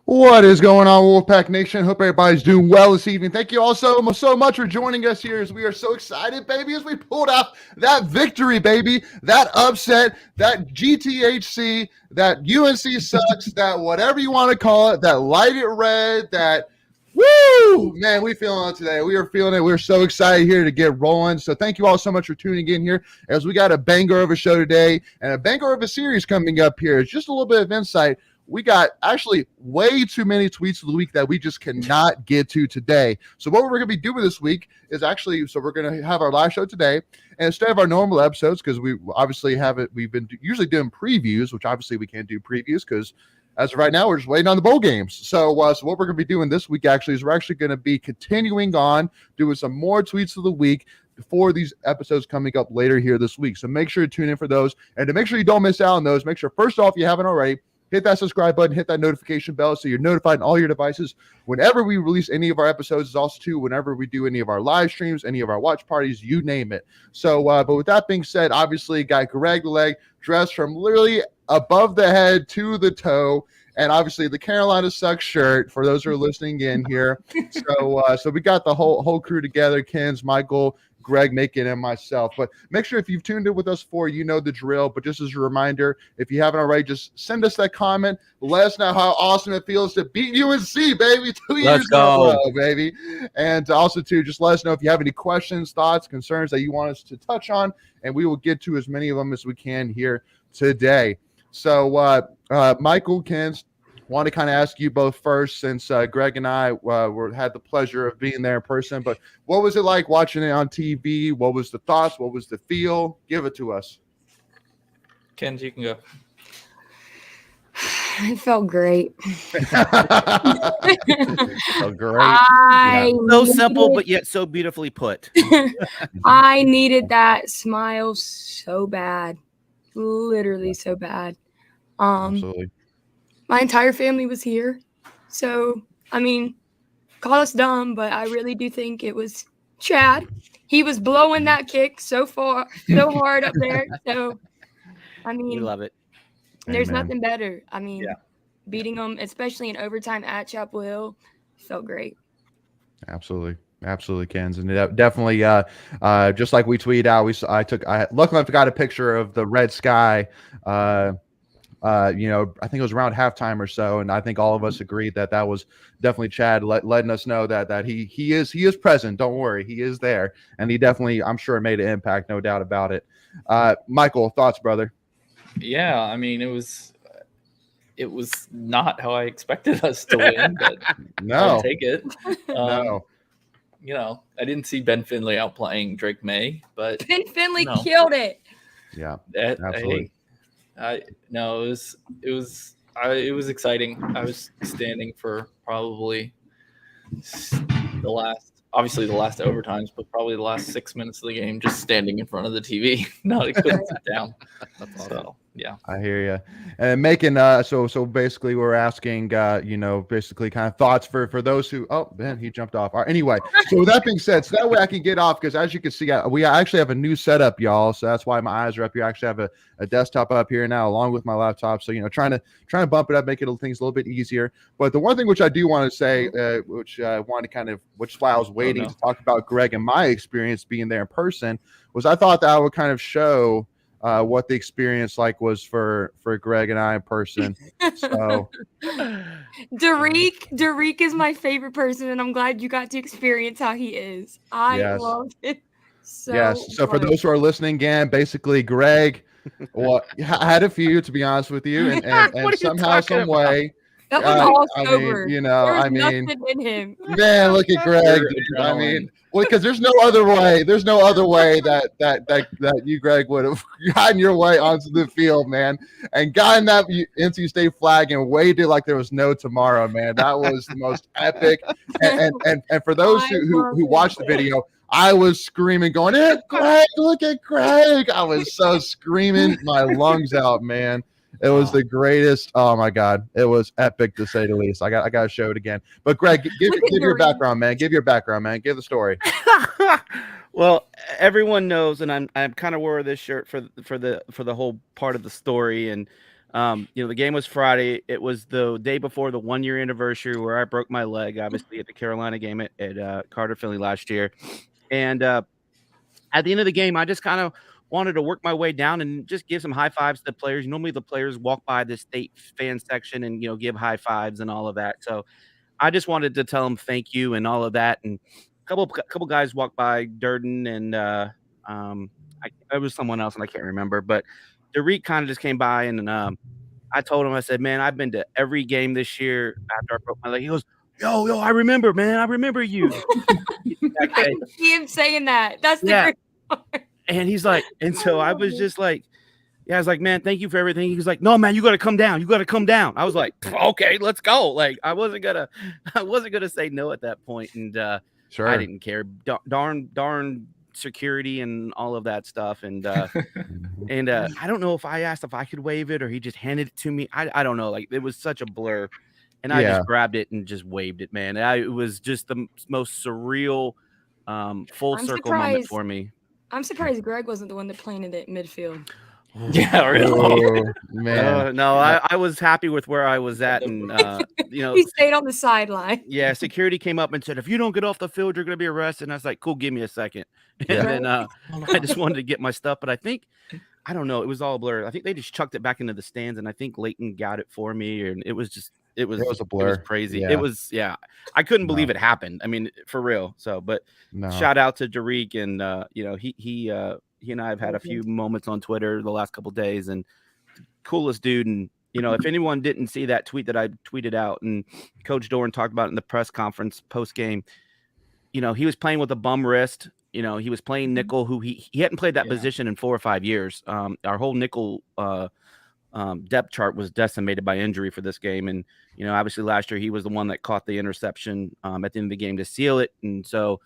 What is going on, Wolfpack Nation? Hope everybody's doing well this evening. Thank you all so much for joining us here as we are so excited, baby, as we pulled out that victory, baby, that upset, that GTHC, that UNC sucks, that whatever you want to call it, that light it red, that woo, man, we feeling it today. We are feeling it. We're so excited here to get rolling. So thank you all so much for tuning in here as we got a banger of a show today and a banger of a series coming up here. It's just a little bit of insight. We got actually way too many tweets of the week that we just cannot get to today. So what we're going to be doing this week is actually, so we're going to have our live show today. And instead of our normal episodes, because we obviously we've been usually doing previews, which obviously we can't do previews because as of right now, we're just waiting on the bowl games. So what we're going to be doing this week actually is we're actually going to be continuing on doing some more tweets of the week before these episodes coming up later here this week. So make sure to tune in for those. And to make sure you don't miss out on those, make sure, first off, you haven't already, hit that subscribe button, hit that notification bell so you're notified on all your devices whenever we release any of our episodes. Also, too, whenever we do any of our live streams, any of our watch parties, you name it. So, but with that being said, obviously, got Greg the Leg dressed from literally above the head to the toe. And obviously, the Carolina Sucks shirt for those who are listening in here. So we got the whole crew together, Ken's, Michael, Greg, Macon, and myself. But make sure if you've tuned in with us before, you know the drill. But just as a reminder, if you haven't already, just send us that comment. Let us know how awesome it feels to beat UNC, baby. 2 years in a row, baby. And also, too, just let us know if you have any questions, thoughts, concerns that you want us to touch on, and we will get to as many of them as we can here today. So, Michael, Ken, want to kind of ask you both first, since Greg and I had the pleasure of being there in person. But what was it like watching it on TV? What was the thoughts? What was the feel? Give it to us. Ken, you can go. It felt great. Felt great. So simple, but yet so beautifully put. I needed that smile so bad. Literally so bad. Absolutely. My entire family was here. So, I mean, call us dumb, but I really do think it was Chad. He was blowing that kick so hard up there. So, I mean, We love it. there's Amen. nothing better. I mean, beating them, especially in overtime at Chapel Hill, felt great. Absolutely, Kens, and definitely, just like we tweeted out, luckily I got a picture of the red sky, I think it was around halftime or so, and I think all of us agreed that was definitely Chad letting us know that he is present. Don't worry, he is there, and he definitely, I'm sure, made an impact, no doubt about it. Michael, thoughts, brother? Yeah, I mean, it was not how I expected us to win, but I'll take it. No. I didn't see Ben Finley outplaying Drake May, but Ben Finley killed it. Yeah, absolutely. It was exciting. I was standing for probably the last overtimes, but probably the last 6 minutes of the game, just standing in front of the TV. I couldn't sit down. So yeah, I hear you. And making so basically we're asking basically kind of thoughts for those who man, he jumped off. All right, anyway, so with that being said, so that way I can get off, because as you can see, we actually have a new setup, y'all. So that's why my eyes are up here. I actually have a desktop up here now along with my laptop. So trying to bump it up, make things a little bit easier. But the one thing which I do want to say, which I wanted which is why I was waiting to talk about Greg and my experience being there in person, was I thought that I would kind of show what the experience was for Greg and I in person. So Derek is my favorite person, and I'm glad you got to experience how he is. I love it. So for those who are listening again, basically Greg had a few, to be honest with you, and somehow, some way. That was all sober. Nothing in him. Man, look at Greg. Because there's no other way. There's no other way that you, Greg, would have gotten your way onto the field, man, and gotten that NC State flag and waved it like there was no tomorrow, man. That was the most epic. And for those who watched the video, I was screaming, going, "Hey, Greg! Look at Greg!" I was so screaming my lungs out, man. It was the greatest. Oh my God. It was epic, to say the least. I got to show it again. But Greg, give your background, man. Give the story. Well, everyone knows, and I'm kind of wore this shirt for the whole part of the story. And the game was Friday. It was the day before the 1 year anniversary where I broke my leg, obviously at the Carolina game at Carter Finley last year. And at the end of the game, I just kind of wanted to work my way down and just give some high fives to the players. Normally the players walk by the state fan section and, give high fives and all of that. So I just wanted to tell them thank you and all of that. And a couple guys walked by, Doeren and it was someone else and I can't remember, but Derek kind of just came by and I told him, I said, man, I've been to every game this year after I broke my leg. He goes, yo, I remember, man. I remember you. I can see him saying that. That's the great part. And he's like, and so I was just like, I was like, man, thank you for everything. He was like, no, man, you got to come down. You got to come down. I was like, okay, let's go. Like, I wasn't gonna say no at that point. And sure, I didn't care. Darn security and all of that stuff. And and I don't know if I asked if I could wave it or he just handed it to me. I don't know. Like, it was such a blur. And I just grabbed it and just waved it, man. It was just the most surreal full circle moment for me. I'm surprised Greg wasn't the one that planted it midfield. Yeah, really. Man. No, I was happy with where I was at, and he stayed on the sideline. Yeah, security came up and said, "If you don't get off the field, you're going to be arrested." And I was like, "Cool, give me a second." And then I just wanted to get my stuff, but I don't know, it was all blurred. I think they just chucked it back into the stands, and I think Leighton got it for me, and it was a blur. It was crazy. Yeah. It was, I couldn't believe it happened. I mean, for real. So, but shout out to Derek, and he and I have had a few moments on Twitter the last couple of days, and coolest dude. And if anyone didn't see that tweet that I tweeted out, and Coach Doeren talked about it in the press conference post game, he was playing with a bum wrist. He was playing nickel, who he hadn't played that position in 4 or 5 years. Our whole nickel depth chart was decimated by injury for this game. And, obviously last year he was the one that caught the interception at the end of the game to seal it. And so,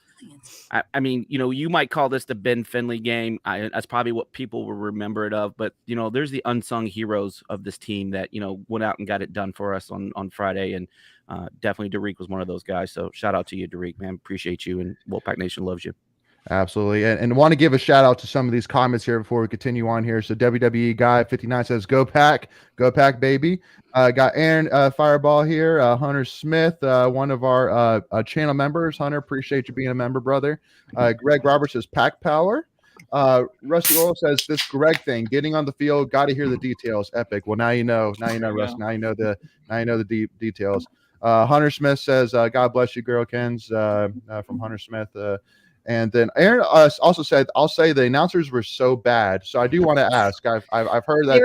I mean, you might call this the Ben Finley game. That's probably what people will remember it of. But, there's the unsung heroes of this team that, went out and got it done for us on Friday. And definitely Derek was one of those guys. So shout out to you, Derek, man. Appreciate you. And Wolfpack Nation loves you. Absolutely. And want to give a shout out to some of these comments here before we continue on here. So WWE Guy 59 says, go pack, baby. Got Aaron Fireball here. Hunter Smith, one of our channel members. Hunter, appreciate you being a member, brother. Greg Roberts says, pack power. Rusty Oil says, this Greg thing, getting on the field, got to hear the details. Epic. Well, now you know, Russ. Now you know the details. Hunter Smith says, God bless you, Girl Kens, from Hunter Smith. And then Aaron also said, I'll say the announcers were so bad. So I do want to ask, I've heard that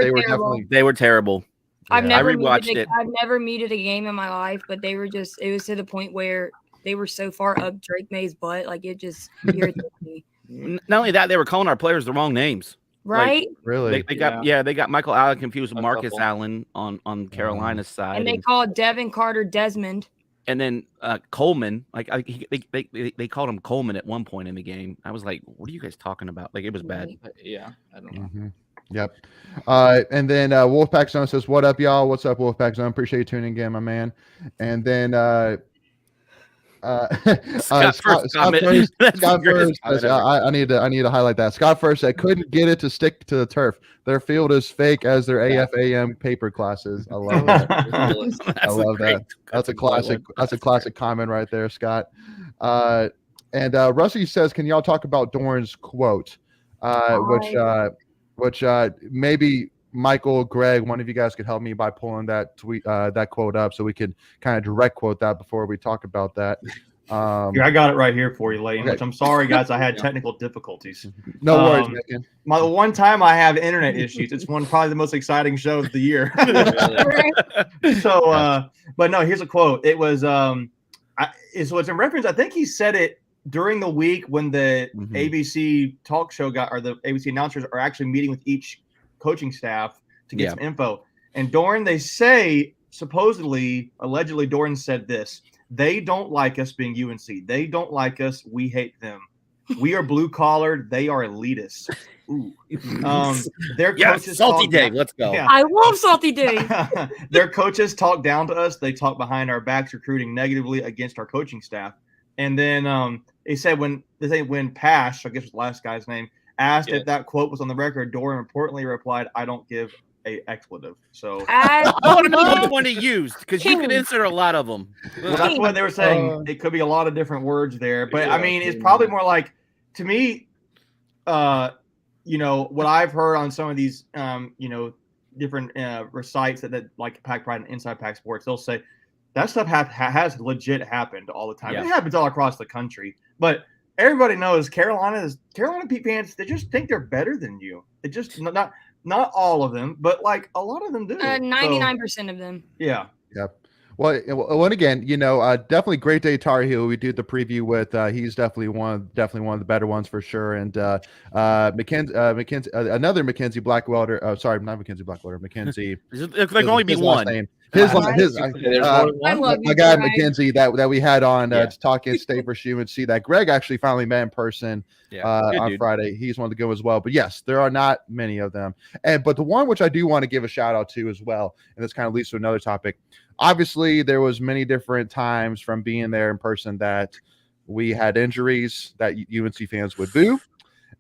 they were terrible. I've Yeah. never rewatched it. I've never muted a game in my life, but they were it was to the point where they were so far up Drake May's butt, like it just irritated me. Not only that, they were calling our players the wrong names. Right? Like, really? They got Michael Allen confused with Marcus Allen on Carolina's side. And they called Devin Carter Desmond. And then Coleman, they called him Coleman at one point in the game. I was like, what are you guys talking about? Like, it was bad. Yeah, I don't know. Mm-hmm. Yep. And then Wolfpack Zone says, what up, y'all? What's up, Wolfpack Zone? Appreciate you tuning in, my man. And then Scott First, I need to highlight that. Scott First said, couldn't get it to stick to the turf. Their field is fake as their AFAM paper classes. I love that. I love that. That's a classic. That's a classic comment right there, Scott. And Rusty says, can y'all talk about Doeren's quote, which maybe Michael, Greg, one of you guys could help me by pulling that tweet, that quote up, so we could kind of direct quote that before we talk about that. Here, I got it right here for you, Layton. Okay. Which I'm sorry, guys, I had technical difficulties. No worries, man. The one time I have internet issues, it's probably the most exciting show of the year. So, but no, here's a quote. It was so it's in reference. I think he said it during the week when the ABC talk show or the ABC announcers are actually meeting with each coaching staff to get some info. And Doeren, they say, supposedly, allegedly, Doeren said this: they don't like us being UNC. They don't like us. We hate them. We are blue collar. They are elitists. Ooh. Their coaches Salty Dave. Let's go. Yeah. I love Salty Dave. Their coaches talk down to us. They talk behind our backs, recruiting negatively against our coaching staff. And then they said when Pash, I guess was the last guy's name, asked if that quote was on the record, Doeren reportedly replied, "I don't give a expletive." So I want to know which one he used, because you can insert a lot of them. Well, that's what they were saying. It could be a lot of different words there, but I mean, it's probably more like, to me, what I've heard on some of these, different recites that like Pack Pride and Inside Pack Sports, they'll say that stuff has legit happened all the time. Yeah. It happens all across the country, but everybody knows Carolina Pete fans, they just think they're better than you. It just not all of them, but like a lot of them do. 99% of them. Yeah. Yep. Well, and again, definitely great day Tar Heel. We did the preview with. He's definitely one of the better ones for sure. And Mackenzie, another Mackenzie Blackwelder. Sorry, not Mackenzie Blackwelder. Mackenzie. There can only be one. Name. My guy Mackenzie that we had on to talk against State versus UNC that Greg actually finally met in person on Friday. He's one of the good as well. But yes, there are not many of them. But the one which I do want to give a shout out to as well, and this kind of leads to another topic. Obviously, there was many different times from being there in person that we had injuries that UNC fans would boo.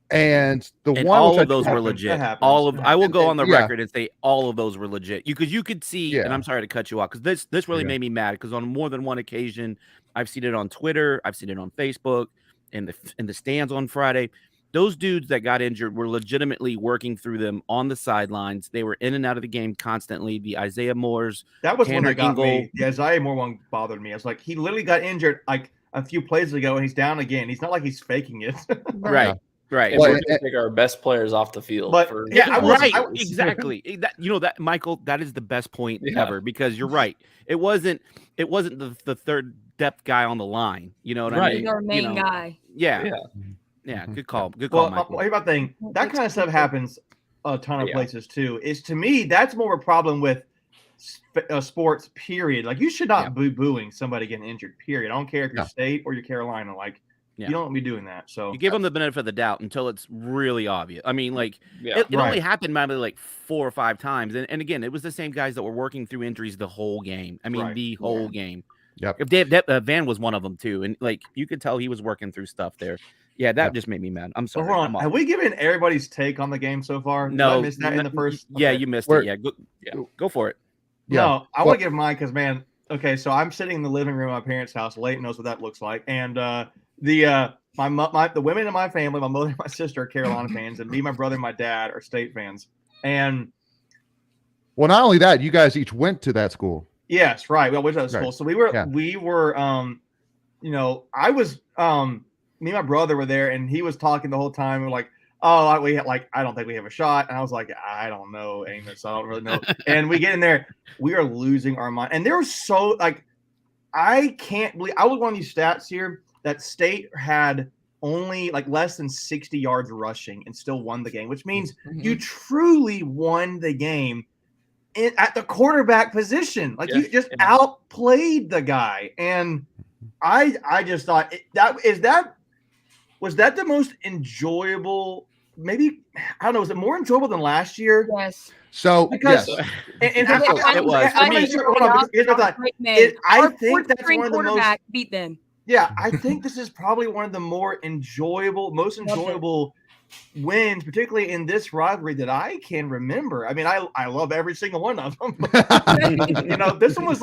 And all of those were legit. I will go on the record and say all of those were legit. Because you could see, and I'm sorry to cut you off, because this really made me mad, because on more than one occasion, I've seen it on Twitter, I've seen it on Facebook, in the stands on Friday. Those dudes that got injured were legitimately working through them on the sidelines. They were in and out of the game constantly. The Isaiah Moores. That was one that got me. The Isaiah Moore one bothered me. I was like, he literally got injured like a few plays ago, and he's down again. He's not like he's faking it. Right. Well, we're going to take our best players off the field. But exactly. That Michael, that is the best point ever, because you're right. It wasn't the third depth guy on the line. You know what I mean? Our main guy. Yeah, good call. Good call, Michael. Here's my thing. That kind of stuff happens a ton of places too. To me, that's more of a problem with sports, period. Like, you should not be booing somebody getting injured, period. I don't care if you're State or you're Carolina. Like, you don't be doing that. So you give them the benefit of the doubt until it's really obvious. I mean, like, it only happened maybe like 4 or 5 times. And again, it was the same guys that were working through injuries the whole game. I mean, the whole game. Yep. If Van was one of them too, and like you could tell he was working through stuff there. Yeah, that just made me mad. I'm sorry. Hold on. Have we given everybody's take on the game so far? No, Did I missed that in the first. Yeah, Okay. you missed it. Yeah, go for it. Yeah. No, I want to give mine because, man, okay, so I'm sitting in the living room of my parents' house. Leighton knows what that looks like. And the women in my family, my mother and my sister are Carolina fans, and me, my brother, and my dad are State fans. And well, not only that, you guys each went to that school. Yes, right. We went to that school. Right. So we were I was me and my brother were there, and he was talking the whole time. We're like, oh, I don't think we have a shot. And I was like, I don't know, Amos. I don't really know. And we get in there, we are losing our mind. And there was so I can't believe I was one of these stats here that State had only less than 60 yards rushing and still won the game, which means you truly won the game at the quarterback position. You just outplayed the guy. And I just thought was that the most enjoyable? Maybe I don't know. Was it more enjoyable than last year? Yes. So because it was. I think that's one of the most beat them. Yeah, I think this is probably one of the most enjoyable wins, particularly in this rivalry that I can remember. I mean, I love every single one of them. This one was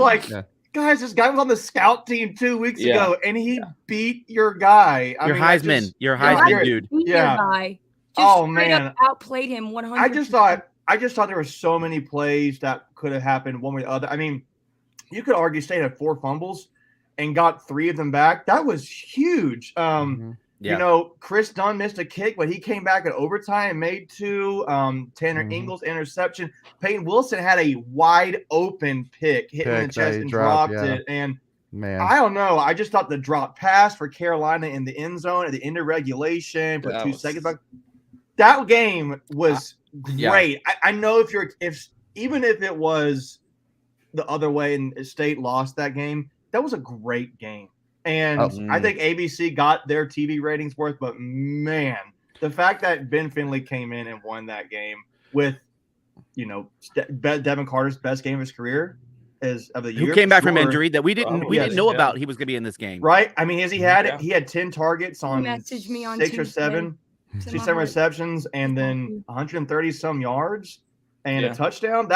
guys, this guy was on the scout team 2 weeks ago, and he beat your guy. Your Heisman dude. Yeah. Man, outplayed him 100%. I just thought there were so many plays that could have happened one way or the other. I mean, you could argue State had 4 fumbles and got 3 of them back. That was huge. Chris Dunn missed a kick, but he came back in overtime and made 2. Tanner Ingles interception. Peyton Wilson had a wide open pick, hit him in the chest and dropped it. And man, I don't know. I just thought the drop pass for Carolina in the end zone at the end of regulation, put 2 seconds back. That game was great. I know even if it was the other way and State lost that game, that was a great game. And I think ABC got their TV ratings worth, but man, the fact that Ben Finley came in and won that game with, Devin Carter's best game of his career of the year. Who came back from injury that we didn't know about. He was going to be in this game. Right. I mean, he had 10 targets on 6 or 7, 7 receptions, and then 130 some yards and a touchdown.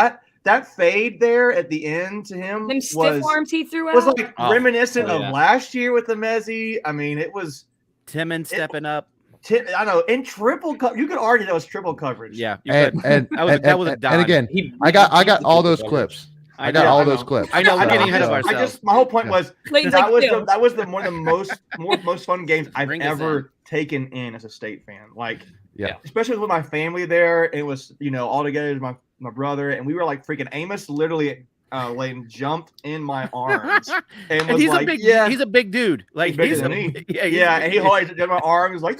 That fade there at the end to him them stiff arms he threw out was reminiscent of last year with the Mezzi. I mean, it was Timmons stepping up. I know in triple coverage. You could argue that was triple coverage. Yeah, that was a dime. And again, I got all those clips. I got all those clips. I know we're getting ahead of ourselves. My whole point was that was one of the most fun games I've ever taken in as a State fan. Especially with my family there. It was all together with my brother, and we were freaking Amos literally Leighton jumped in my arms and was he's a big dude. And he always in my arms like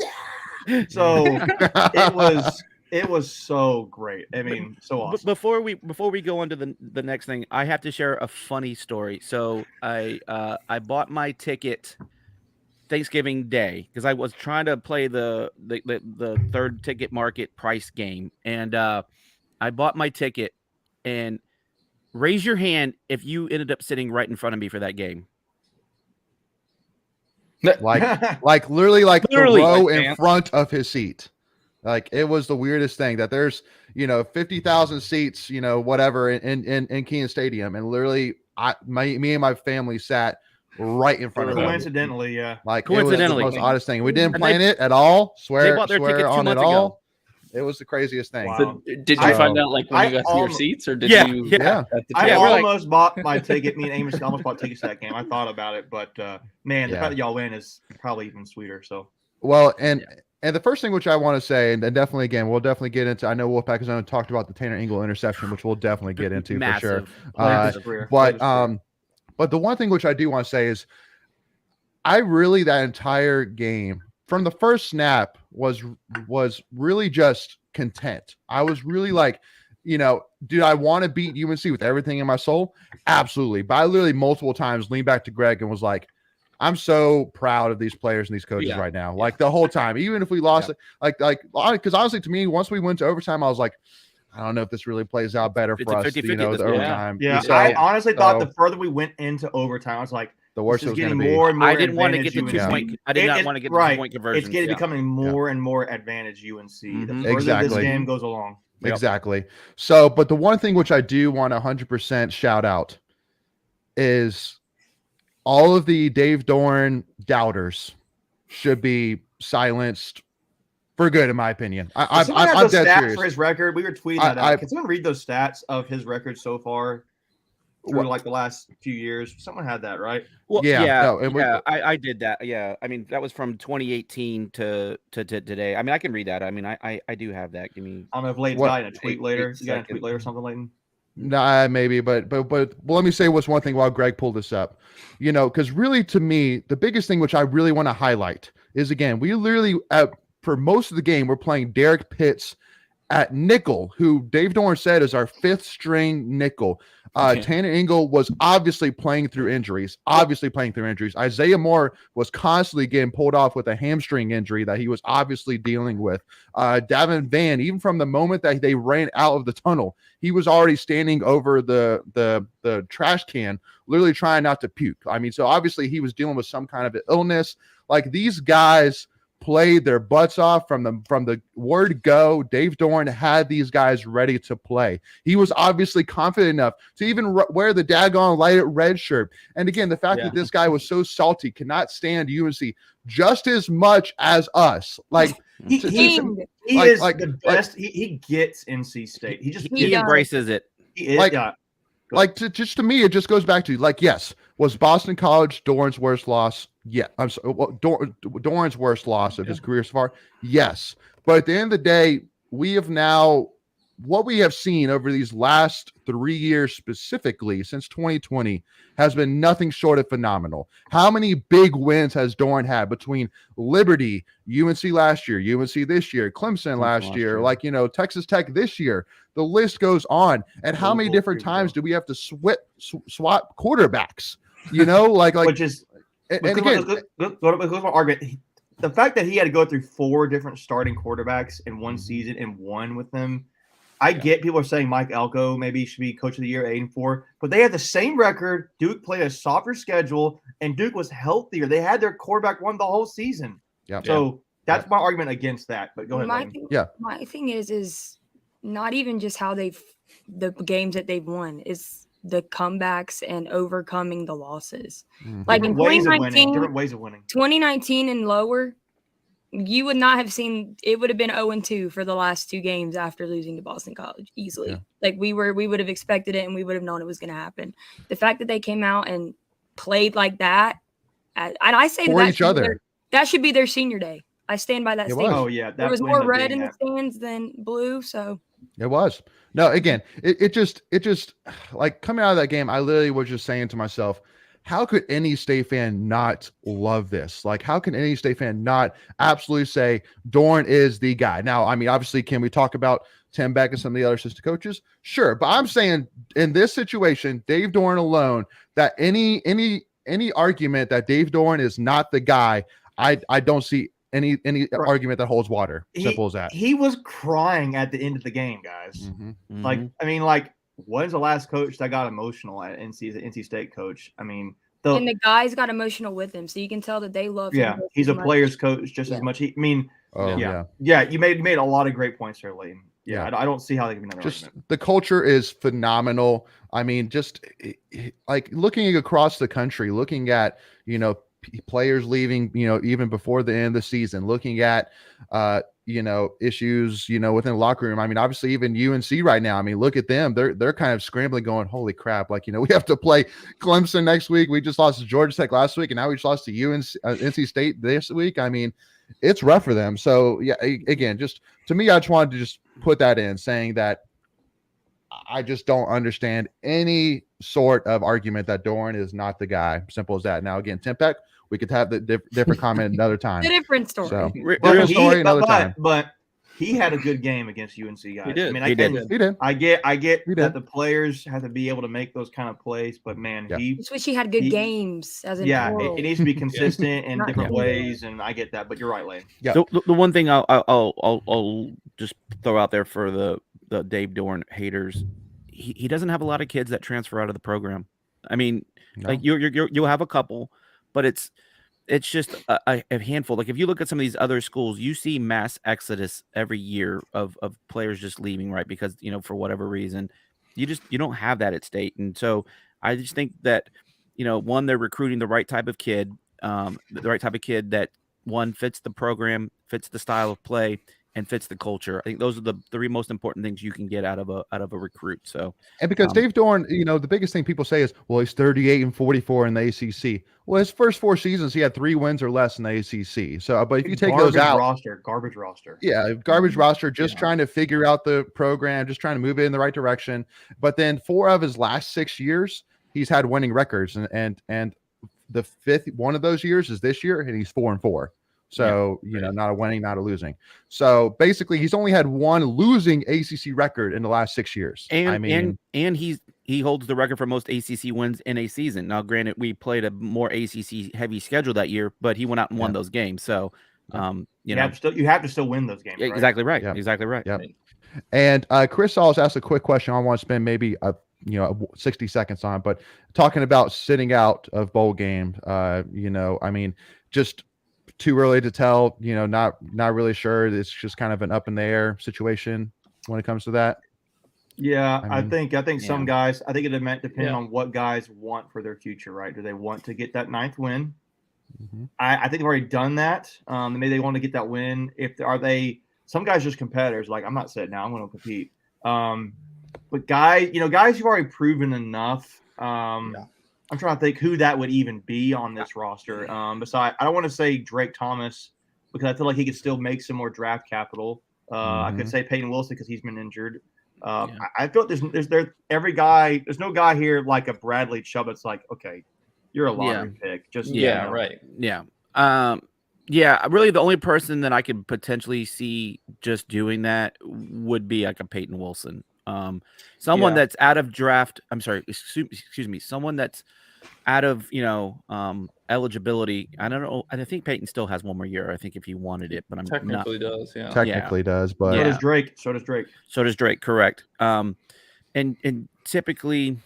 so it was so great. I mean, so awesome. Before we go on to the next thing, I have to share a funny story. So I bought my ticket Thanksgiving Day because I was trying to play the third ticket market price game, and I bought my ticket. And raise your hand if you ended up sitting right in front of me for that game. Literally the row in front of his seat. It was the weirdest thing that there's 50,000 seats, whatever in Keenan Stadium, and literally me and my family sat right in front of him. Coincidentally, yeah. Coincidentally, it was the most oddest thing. We didn't plan it at all. Swear bought their ticket 2 on months it all. Ago. It was the craziest thing. Wow. So did you find out when you got to your seats, or did you? Yeah. I almost bought my ticket. Me and Amos almost bought tickets to that game. I thought about it, but man, the fact that y'all win is probably even sweeter. So and the first thing which I want to say, and definitely again, we'll definitely get into. I know Wolfpack has talked about the Tanner Ingle interception, which we'll definitely get into for sure. But the one thing which I do want to say is, that entire game from the first snap was really just content. I was really do I want to beat UNC with everything in my soul? Absolutely. But I literally multiple times leaned back to Greg and was like, I'm so proud of these players and these coaches right now. The whole time, even if we lost, because honestly, to me, once we went to overtime, I was like, I don't know if this really plays out better for us, the overtime. Yeah, so, I honestly thought the further we went into overtime, I was like, the worse It's it was going getting to be. more and more. I didn't want to get the advantage 2 UNC. point. I did not want to get the 2 point conversion. It's becoming more and more advantage UNC. The further this game goes along. Yep. Exactly. So, but the one thing which I do want 100% shout out is all of the Dave Doeren doubters should be silenced for good, in my opinion. I'm dead serious. For his record, we were tweeting that out. Can someone read those stats of his record so far through like the last few years? Someone had that, right? Well, I did that. Yeah, I mean that was from 2018 to today. I mean, I can read that. I mean, I do have that. Give me. I don't know if Layton's got a tweet later. You got a tweet later or something, Layton? Nah, maybe, but let me say what's one thing while Greg pulled this up. You know, because really, to me, the biggest thing which I really want to highlight is, again, we literally for most of the game we're playing Derek Pitts at nickel, who Dave Doeren said is our 5th string nickel. Tanner Engel was obviously playing through injuries. Isaiah Moore was constantly getting pulled off with a hamstring injury that he was obviously dealing with. Davin Van, even from the moment that they ran out of the tunnel, he was already standing over the trash can, literally trying not to puke. I mean, so obviously he was dealing with some kind of illness. Like, these guys played their butts off from the word go. Dave Doeren had these guys ready to play. He was obviously confident enough to even wear the daggone light red shirt. And again, the fact that this guy was so salty, cannot stand UNC just as much as us. Like, he is the best. He gets NC State. He embraces it. He is, just to me, it just goes back to, like, yes, was Boston College Doeren's worst loss? Yeah, I'm sorry. Well, Doeren's worst loss of his career so far? Yes. But at the end of the day, we have now, what we have seen over these last 3 years specifically, since 2020, has been nothing short of phenomenal. How many big wins has Doeren had between Liberty, UNC last year, UNC this year, Clemson last year, like, you know, Texas Tech this year? The list goes on. And how many different times do we have to swap quarterbacks? You know, like which is, and again, my argument. The fact that he had to go through 4 different starting quarterbacks in one season and won with them. I get people are saying Mike Elko maybe should be coach of the year 8-4, but they had the same record. Duke played a softer schedule, and Duke was healthier. They had their quarterback won the whole season. Yeah. So that's my argument against that. But go ahead. My thing is not even just how the games that they've won, is the comebacks and overcoming the losses. Like in 2019, different ways of winning. 2019 and lower, you would not have seen, it would have been 0-2 for the last 2 games after losing to Boston College easily. Like we would have expected it, and we would have known it was going to happen. The fact that they came out and played like that, and I say for each other, that should be their senior day. I stand by that statement. Oh yeah, there was more red in the stands than blue, so it was. No, again, it just like, coming out of that game, I literally was just saying to myself, how could any State fan not love this? Like, how can any State fan not absolutely say Doeren is the guy? Now, I mean, obviously, can we talk about Tim Beck and some of the other assistant coaches? Sure, but I'm saying in this situation, Dave Doeren alone, that any argument that Dave Doeren is not the guy, I don't see any argument that holds water. Simple as that. He was crying at the end of the game, guys. Like, I mean, like, when's the last coach that got emotional at NC State coach? I mean, and the guys got emotional with him, so you can tell that they love him. Yeah, he's a player's coach just as much. You made a lot of great points there, Layton. I don't see how they can be another argument. The culture is phenomenal. I mean, just like looking across the country, looking at, you know, players leaving, you know, even before the end of the season, looking at you know, issues, you know, within the locker room. I mean, obviously even UNC right now, I mean, look at them. They're kind of scrambling, going, holy crap. Like, you know, we have to play Clemson next week. We just lost to Georgia Tech last week, and now we just lost to NC State this week. I mean, it's rough for them. So yeah, again, just to me, I just wanted to just put that in, saying that I just don't understand any sort of argument that Doeren is not the guy. Simple as that. Now, again, Tim Peck, we could have the different comment another time. A different story. So, different story another time. But he had a good game against UNC guys. He did. I mean, he did. I get that the players have to be able to make those kind of plays, but man, I just wish he had good games. As in it needs to be consistent in different ways, and I get that. But you're right, Lane. Yeah. So the one thing I'll just throw out there for the Dave Doeren haters, he doesn't have a lot of kids that transfer out of the program. I mean, like you'll have a couple, but it's just a handful. Like if you look at some of these other schools, you see mass exodus every year of players just leaving, right? Because for whatever reason, you don't have that at State, and so I just think that one, they're recruiting the right type of kid, that one fits the program, fits the style of play, and fits the culture. I think those are the three most important things you can get out of a recruit. So, and because Dave Doeren, the biggest thing people say is, well, he's 38-44 in the ACC. Well, his first 4 seasons, he had 3 wins or less in the ACC. So, but if you take those out, garbage roster. Yeah, garbage roster, just trying to figure out the program, just trying to move it in the right direction. But then 4 of his last 6 years, he's had winning records, and the 5th one of those years is this year, and he's 4-4. So, not a winning, not a losing. So basically he's only had 1 losing ACC record in the last 6 years. And he holds the record for most ACC wins in a season. Now, granted, we played a more ACC heavy schedule that year, but he went out and won those games. So, you have to still win those games. Right? Exactly right. Yeah. Exactly right. Yeah. And Chris Sauls asked a quick question. I want to spend maybe 60 seconds on, but talking about sitting out of bowl game, just too early to tell, not really sure. It's just kind of an up in the air situation when it comes to that. Yeah, I think some guys, I think it depends on what guys want for their future, right? Do they want to get that 9th win? Mm-hmm. I think they've already done that. Maybe they want to get that win. Some guys just competitors, like I'm not sitting now, I'm going to compete. But guys you've already proven enough. I'm trying to think who that would even be on this roster. Besides, I don't want to say Drake Thomas because I feel like he could still make some more draft capital. I could say Peyton Wilson because he's been injured. I feel like there's no guy here like a Bradley Chubb. It's like, okay, you're a lottery pick. Just right. Yeah. Really, the only person that I could potentially see just doing that would be like a Peyton Wilson. Someone that's out of draft. I'm sorry, excuse me. Someone that's out of eligibility. I don't know. I think Peyton still has 1 more year. I think if he wanted it, but I'm technically does. Yeah, technically does. But so does Drake. So does Drake. Correct. And typically,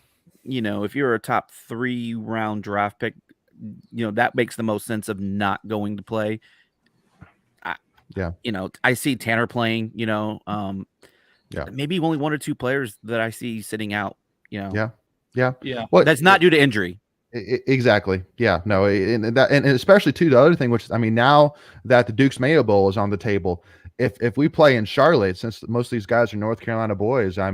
if you're a top 3 round draft pick, that makes the most sense of not going to play. I see Tanner playing. Maybe only 1 or 2 players that I see sitting out. Yeah. Well, that's not due to injury. Exactly. Yeah. No. And especially too, the other thing, which now that the Duke's Mayo Bowl is on the table, if we play in Charlotte, since most of these guys are North Carolina boys, I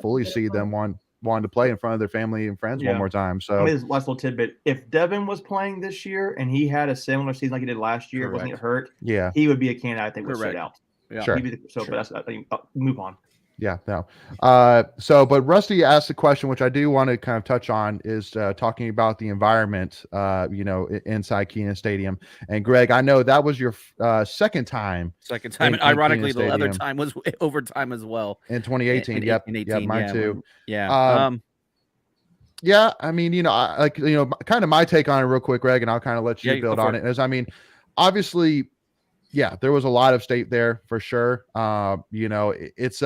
fully see them wanting to play in front of their family and friends one more time. So this last little tidbit: if Devin was playing this year and he had a similar season like he did last year, wasn't get hurt, he would be a candidate. I think would sit out. Yeah. Sure. But that's, I think, move on. Yeah, no. But Rusty asked a question, which I do want to kind of touch on, is talking about the environment, inside Keenan Stadium. And Greg, I know that was your second time. And ironically, the other time was overtime as well. In 2018. Yep, mine too. Yeah. Yeah, kind of my take on it real quick, Greg, and I'll kind of let you build on it. Is, obviously, yeah, there was a lot of state there for sure. It's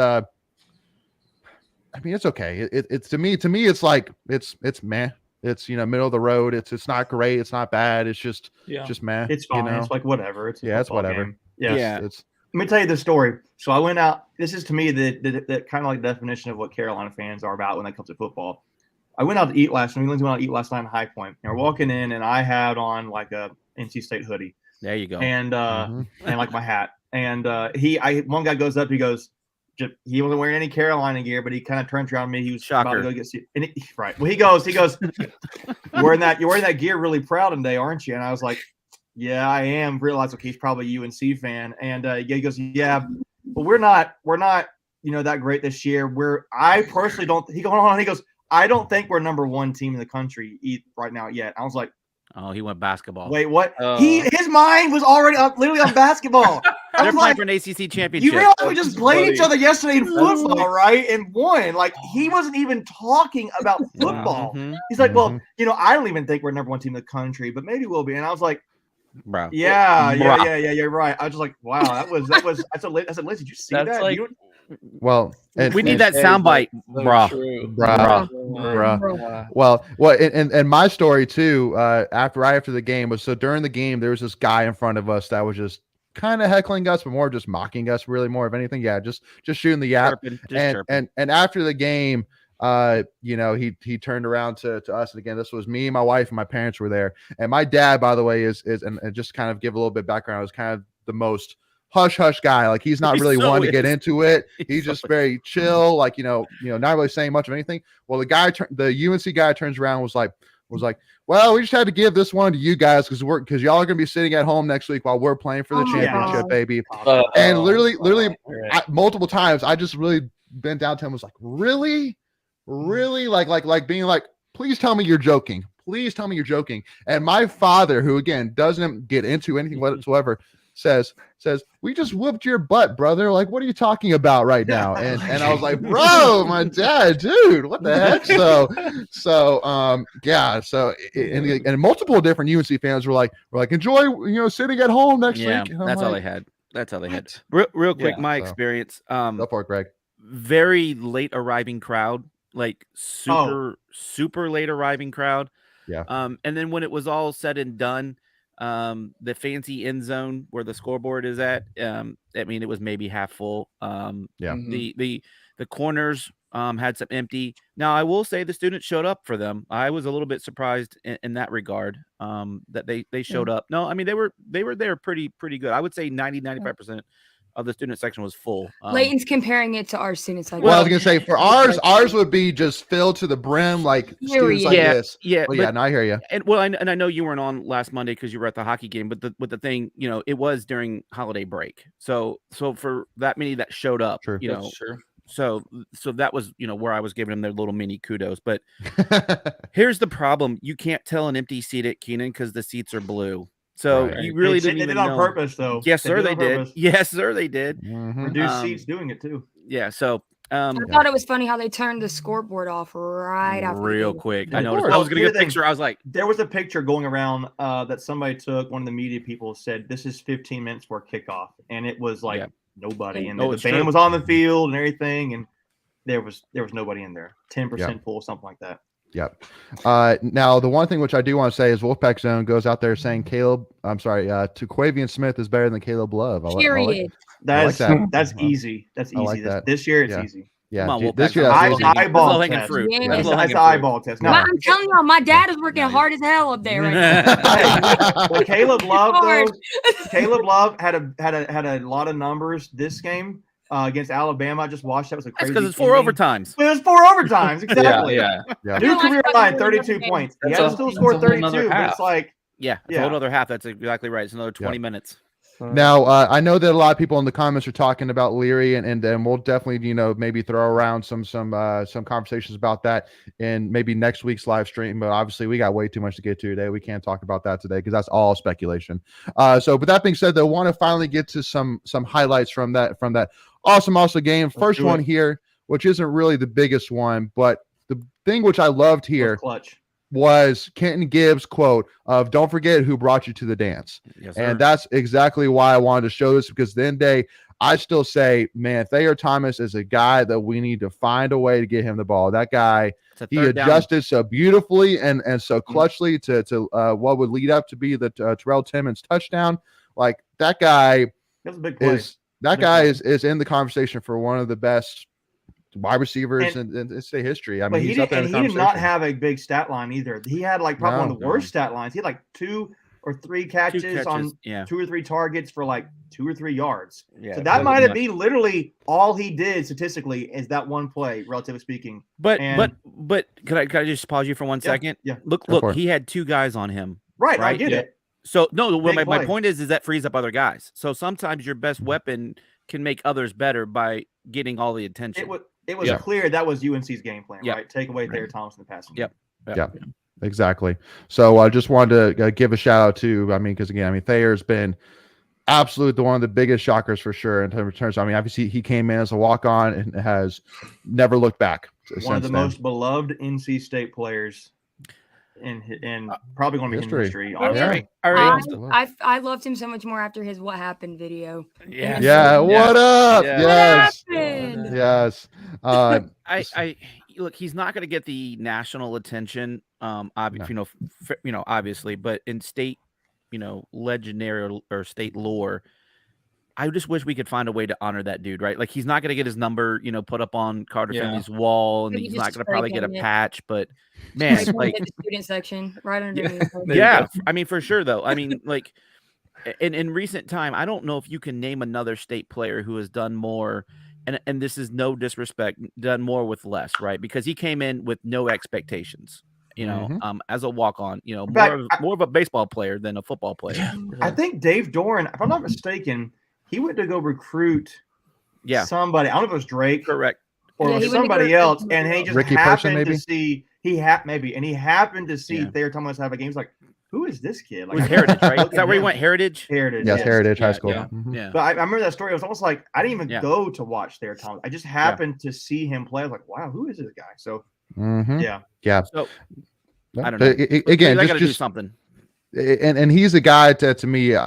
it's okay. It's to me, it's like it's meh. It's middle of the road. It's not great. It's not bad. It's just meh. It's fine. It's like whatever. It's whatever. Game. Let me tell you the story. So I went out. This is to me the kind of like definition of what Carolina fans are about when it comes to football. I went out to eat last night. We went out to eat last night in High Point. And we're walking in, and I had on like a NC State hoodie. There you go. And and like my hat. And one guy goes up. He goes. He wasn't wearing any Carolina gear, but he kind of turns around me. He was about to go get right. Well, he goes, you're wearing that gear really proud today, aren't you? And I was like, yeah, I am. Realized, okay, he's probably a UNC fan. And he goes, yeah, but we're not, that great this year. I personally don't. He goes, I don't think we're number 1 team in the country right now yet. I was like, oh, he went basketball. Wait, what? His mind was already literally on basketball. They're playing for an ACC championship. You realize we just played each other yesterday in football, right? And won. Like, he wasn't even talking about football. He's like, well, I don't even think we're number 1 team in the country, but maybe we'll be. And I was like, bro, yeah, you're right. I was just like, wow, that's a. I said, Liz, did you see that? Like Well, we need that soundbite, bruh. Well, and my story too. After the game was during the game, there was this guy in front of us that was just kind of heckling us, but more just mocking us, really more of anything. Yeah, just shooting the yap. And after the game, he turned around to us, and again, this was me, my wife, and my parents were there. And my dad, by the way, is and just kind of give a little bit background, was kind of the most hush guy. Like he's not really wanting to get into it. He's just very chill, like not really saying much of anything. Well, the UNC guy turns around and was like, well, we just had to give this one to you guys because y'all are gonna be sitting at home next week while we're playing for the championship, baby. And literally, multiple times, I just really bent down to him, was like, really, like being like, please tell me you're joking. Please tell me you're joking. And my father, who again doesn't get into anything whatsoever, says, we just whooped your butt, brother. Like, what are you talking about right now? And I was like, bro, my dad, dude, what the heck? And multiple different UNC fans were like, enjoy, sitting at home next week. That's all they had. Real quick, my experience. Go for it, Greg. Very late arriving crowd, like super late arriving crowd. Yeah. And then when it was all said and done, the fancy end zone where the scoreboard is at, it was maybe half full. The corners had some empty. Now I will say the students showed up for them. I was a little bit surprised in that regard, that they showed up. No, I mean they were there pretty good. I would say 95% of the student section was full. Layton's comparing it to our student section. Well, I was gonna say for ours would be just filled to the brim, like students like this. Yeah. Well, no, I hear you. And I know you weren't on last Monday because you were at the hockey game, but the thing, it was during holiday break. So for that many that showed up, Sure. So that was, where I was giving them their little mini kudos. But here's the problem: you can't tell an empty seat at Keenan because the seats are blue. So you really didn't even know. They did it on purpose, though. Yes, sir, they did. Yes, sir, they did. Mm-hmm. Reduced seats doing it too. Yeah. So I thought it was funny how they turned the scoreboard off right after. Real quick. I noticed. I was gonna get a picture. I was like, there was a picture going around that somebody took. One of the media people said, "This is 15 minutes for kickoff," and it was like nobody. And the band was on the field and everything, and there was nobody in there. 10% full, something like that. Yep. Now, the one thing which I do want to say is Wolfpack Zone goes out there saying Tuquavian Smith is better than Caleb Love. Period. That's easy. That's easy. This year it's easy. Yeah. Come on, this year eyeball test. Fruit. That's an eyeball test. Now, I'm telling y'all, my dad is working hard as hell up there right now. Well, Caleb Love had a lot of numbers this game. Against Alabama, I just watched that. It was a crazy. Because it's 4 overtimes. It was 4 overtimes, exactly. Yeah. New career line, 32 points. He had to still score 32, but it's like it's a whole other half. That's exactly right. It's another 20 minutes. Now, I know that a lot of people in the comments are talking about Leary, and we'll definitely, maybe throw around some conversations about that in maybe next week's live stream. But obviously, we got way too much to get to today. We can't talk about that today because that's all speculation. But that being said, though, I want to finally get to some highlights from that awesome game. First one here, which isn't really the biggest one, but the thing which I loved here was Kenton Gibbs' quote of "Don't forget who brought you to the dance." Yes, and that's exactly why I wanted to show this, because then I still say, man, Thayer Thomas is a guy that we need to find a way to get him the ball. That guy, he adjusted so beautifully and so clutchly to what would lead up to be the Terrell Timmons touchdown. Like that guy is in the conversation for one of the best wide receivers in state history. I mean, he did not have a big stat line either. He had probably one of the worst stat lines. He had 2 or 3 catches on 2 or 3 targets for 2 or 3 yards. So that might have been literally all he did statistically is that one play, relatively speaking. But could I just pause you for 1 second? Yeah. Look, he had 2 guys on him. Right? I get it. So no, my point is that frees up other guys. So sometimes your best weapon can make others better by getting all the attention. It was clear that was UNC's game plan, right? Take away Thayer Thomas in the passing game. Yep. Exactly. So I just wanted to give a shout out to, because Thayer's been absolute one of the biggest shockers for sure in terms. Obviously he came in as a walk-on and has never looked back. One of the most beloved NC State players in probably going to be in history. All right. I loved him so much more after his "What Happened" video. Yeah. What up? Yes. What happened? Yes. I look. He's not going to get the national attention. Obviously, but in state, legendary or state lore. I just wish we could find a way to honor that dude, right? Like he's not going to get his number, put up on Carter Finley's wall, and he's not going to probably get a patch. But man, like the student section right underneath. Yeah, I mean for sure though. I mean, like in recent time, I don't know if you can name another state player who has done more. And this is no disrespect, done more with less, right? Because he came in with no expectations. As a walk-on, more of a baseball player than a football player. I think Dave Doeren, if I'm not mistaken, he went to go recruit somebody. I don't know if it was Drake, correct, or somebody else, and he just Ricky happened Person, to see he happened to see Thayer Thomas have a game. He's like, who is this kid? Like, it was Heritage, right? Is that where he went? Heritage. Yes, Heritage High School. Yeah. But I remember that story. It was almost like I didn't even go to watch Thayer Thomas. I just happened to see him play. I was like, wow, who is this guy? So yeah. So I don't know. Again, I got to do something. And he's a guy to me,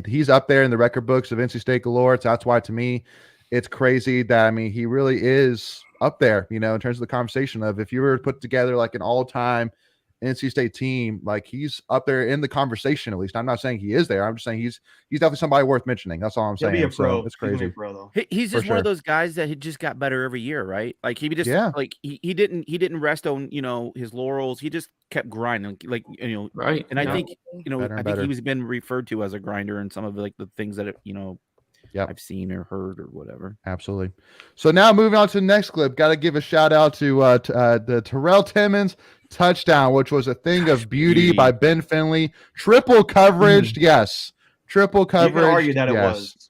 he's up there in the record books of NC State galore. That's why to me, it's crazy that he really is up there, in terms of the conversation of if you were to put together like an all-time NC State team, like he's up there in the conversation. At least I'm not saying he is there. I'm just saying he's definitely somebody worth mentioning. That's all I'm saying. He'll be a pro. So it's crazy. He's just one of those guys that he just got better every year, right? Like he just like he didn't rest on his laurels. He just kept grinding, right. And I think better I think he was been referred to as a grinder in some of like the things that I've seen or heard or whatever. Absolutely. So now moving on to the next clip, got to give a shout out to the Terrell Timmons touchdown, which was a thing of beauty by Ben Finley. Triple coverage, yes. Triple coverage. You can argue that it was.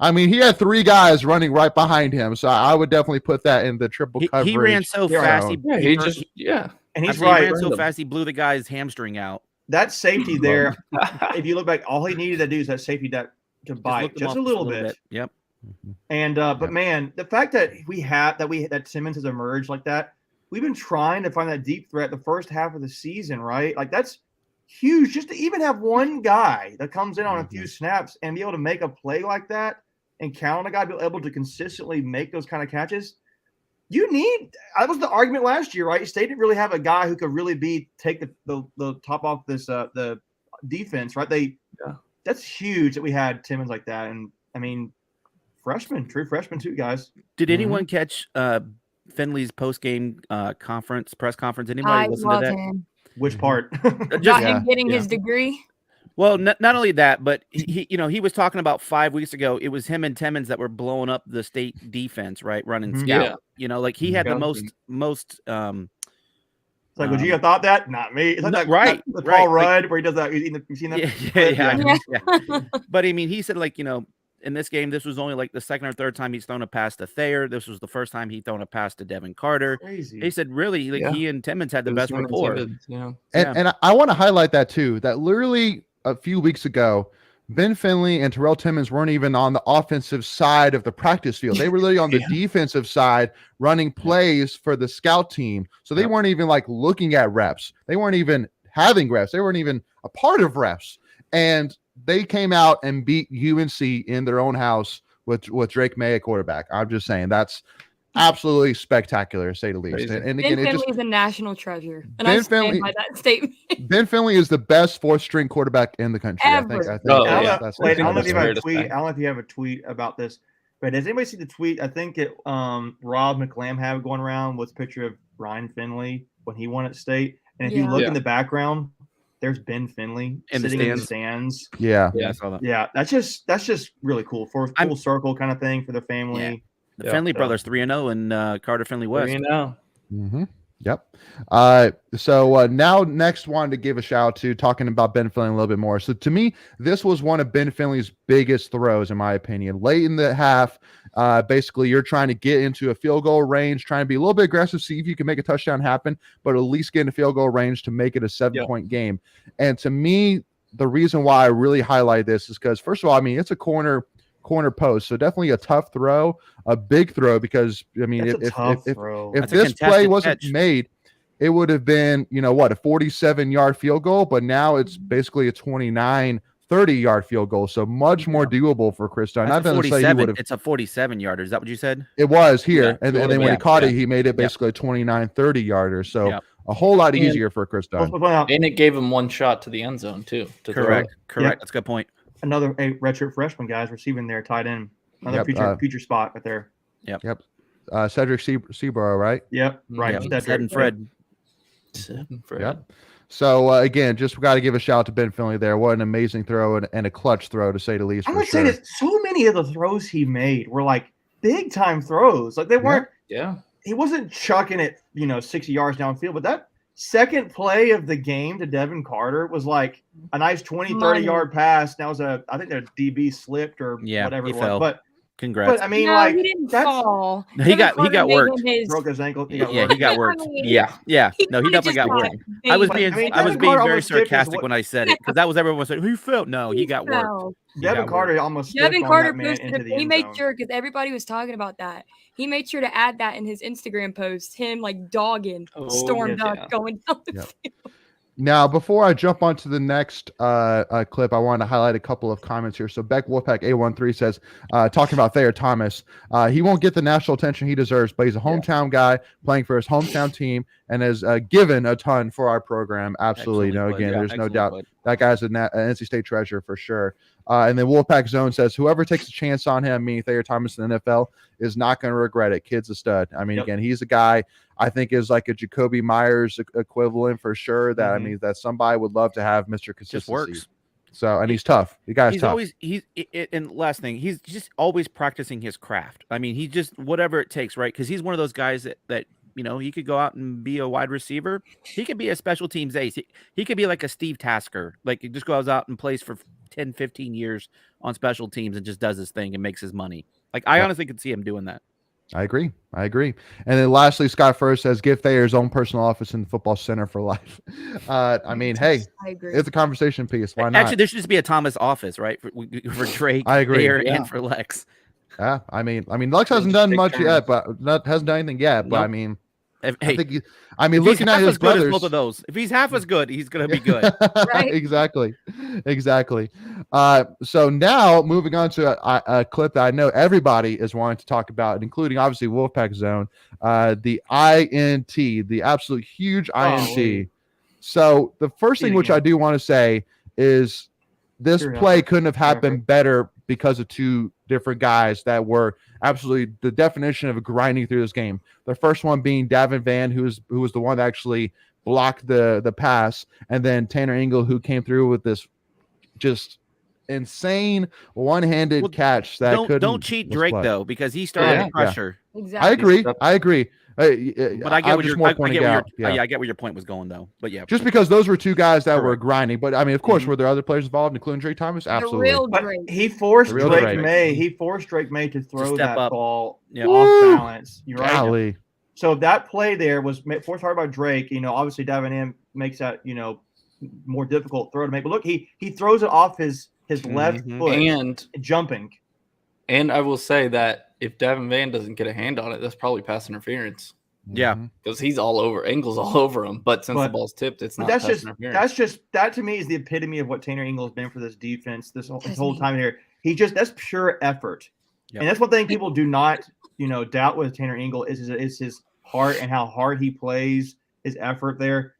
I mean, he had three guys running right behind him, so I would definitely put that in the triple coverage. He ran so fast. And he's he right. ran so fast he blew the guy's hamstring out. That safety there, if you look back, all he needed to do is that safety to bite just a little bit. Yep. And but man, the fact that that Simmons has emerged like that, we've been trying to find that deep threat the first half of the season, right? Like that's huge. Just to even have one guy that comes in on a few snaps and be able to make a play like that and count on a guy be able to consistently make those kind of catches. That was the argument last year, right? State didn't really have a guy who could really take the top off this the defense, right? That's huge that we had Timmons like that. And I mean, true freshman too, guys. Did anyone catch Finley's post-game press conference? Anybody listen to that? Him. Which part? Just him getting his degree. Well, not only that, but he was talking about 5 weeks ago. It was him and Timmons that were blowing up the state defense, right? Running scout. Like he had the most. It's like, would you have thought that? Not me. It's like right. Paul Rudd, where he does that. You've seen that? Yeah. But I mean, he said in this game, this was only like the second or third time he's thrown a pass to Thayer. This was the first time he thrown a pass to Devin Carter. Crazy. He said, really, he and Timmons had the best rapport. And I want to highlight that too, that literally a few weeks ago, Ben Finley and Terrell Timmons weren't even on the offensive side of the practice field. They were literally on the defensive side running plays for the scout team. So they weren't even like looking at reps. They weren't even having reps. They weren't even a part of reps. And they came out and beat UNC in their own house with Drake May at quarterback. I'm just saying that's absolutely spectacular, to say the least. And again, Ben Finley is a national treasure, and Ben I stand Finley, by that statement. Ben Finley is the best fourth-string quarterback in the country. Ever. I don't know if you have a tweet about this, but does anybody see the tweet? I think Rob McLam had going around with a picture of Ryan Finley when he won at state, and if you look in the background, there's Ben Finley sitting in the stands. Yeah, I saw that. Yeah, that's just really cool for a full circle kind of thing for the family. Yeah. The Finley brothers 3-0 and Carter Finley West. 3-0. Mm-hmm. Yep. So now next wanted to give a shout out to talking about Ben Finley a little bit more. So to me, this was one of Ben Finley's biggest throws, in my opinion. Late in the half, basically you're trying to get into a field goal range, trying to be a little bit aggressive, see if you can make a touchdown happen, but at least get in a field goal range to make it a 7-point game. And to me, the reason why I really highlight this is because, first of all, I mean, it's a corner post, so definitely a tough throw, a big throw, because I mean, if this play wasn't made, it would have been, a 47-yard field goal, but now it's basically a 29, 30-yard field goal. So much more doable for Chris Dunn. That's a 47. It's a 47-yarder. Is that what you said? It was here. Yeah, and then when he caught it, he made it basically a 29, 30-yarder. So a whole lot easier for Chris Dunn. And it gave him one shot to the end zone, too. Correct. Yep. That's a good point. Another redshirt freshman guys receiving there, tight end. Another future spot right there. Yep. Cedric Seaborough, right? Yep. Right. Cedric Fred. Yep. So again, just got to give a shout out to Ben Finley there. What an amazing throw and a clutch throw, to say the least. I would say that so many of the throws he made were like big time throws. Like they weren't. Yeah. He wasn't chucking it, 60 yards downfield, but that second play of the game to Devin Carter was like a nice 20, 30-yard pass. That was I think the DB slipped or whatever it was. Fell. But congrats. But I mean, he didn't fall. He got worked. Broke his ankle. He got worked. Yeah. No, he definitely got worked. I was being very sarcastic when I said it, because that was everyone saying he fell. No, he got worked. Devin Carter almost. Devin Carter posted it. He made sure, because everybody was talking about that. He made sure to add that in his Instagram post. Him like dogging Storm Duck going down the field. Now, before I jump onto the next clip, I want to highlight a couple of comments here. So Beck Wolfpack A13 says, talking about Thayer Thomas, he won't get the national attention he deserves, but he's a hometown guy playing for his hometown team and has given a ton for our program. Absolutely. There's no doubt. That guy's an NC State treasure for sure. And then Wolfpack Zone says, whoever takes a chance on him, meaning Thayer Thomas in the NFL, is not going to regret it. Kid's a stud. I mean, again, he's a guy I think is like a Jacoby Myers equivalent for sure. That I mean, that somebody would love to have Mr. Consistency. Just works. So, and he's tough. The guy's tough. And last thing, he's just always practicing his craft. I mean, he just, whatever it takes, right? Because he's one of those guys that he could go out and be a wide receiver. He could be a special teams ace. He could be like a Steve Tasker. Like, he just goes out and plays for 10, 15 years on special teams and just does his thing and makes his money. Like, I honestly could see him doing that. I agree. And then lastly, Scott First says, give Thayer his own personal office in the football center for life. I mean, hey, it's a conversation piece. Why not? Actually, there should just be a Thomas office, right? For Drake, I agree. Thayer, and for Lex. Yeah, I mean, Lex hasn't done much yet, but hasn't done anything yet. But I mean, looking at his brothers, both of those. If he's half as good, he's going to be good. Right? Exactly. So now moving on to a clip that I know everybody is wanting to talk about, including obviously Wolfpack Zone, the INT, the absolute huge INT. So the first thing which I do want to say is this play couldn't have happened better because of two different guys that were absolutely the definition of grinding through this game. The first one being Davin Van, who was the one that actually blocked the pass, and then Tanner Ingle, who came through with this just insane one-handed catch that don't cheat Drake though, because he started the pressure. Exactly. I agree. But I get where your point was going though. But yeah, just because those were two guys that were grinding. But I mean, of course, were there other players involved, including Drake Thomas? Absolutely. But he forced Drake May. He forced Drake May to throw that ball off balance. You're right. So that play there was forced hard by Drake. Obviously Davin M makes that more difficult throw to make. But look, he throws it off his left foot and jumping. And I will say that if Davin Van doesn't get a hand on it, that's probably pass interference. Yeah, because he's all over, Ingle's all over him. But since the ball's tipped, it's not pass interference. That to me is the epitome of what Tanner Ingle's been for this defense this whole time here. That's pure effort, and that's one thing people do not doubt with Tanner Ingle is his heart and how hard he plays, his effort there.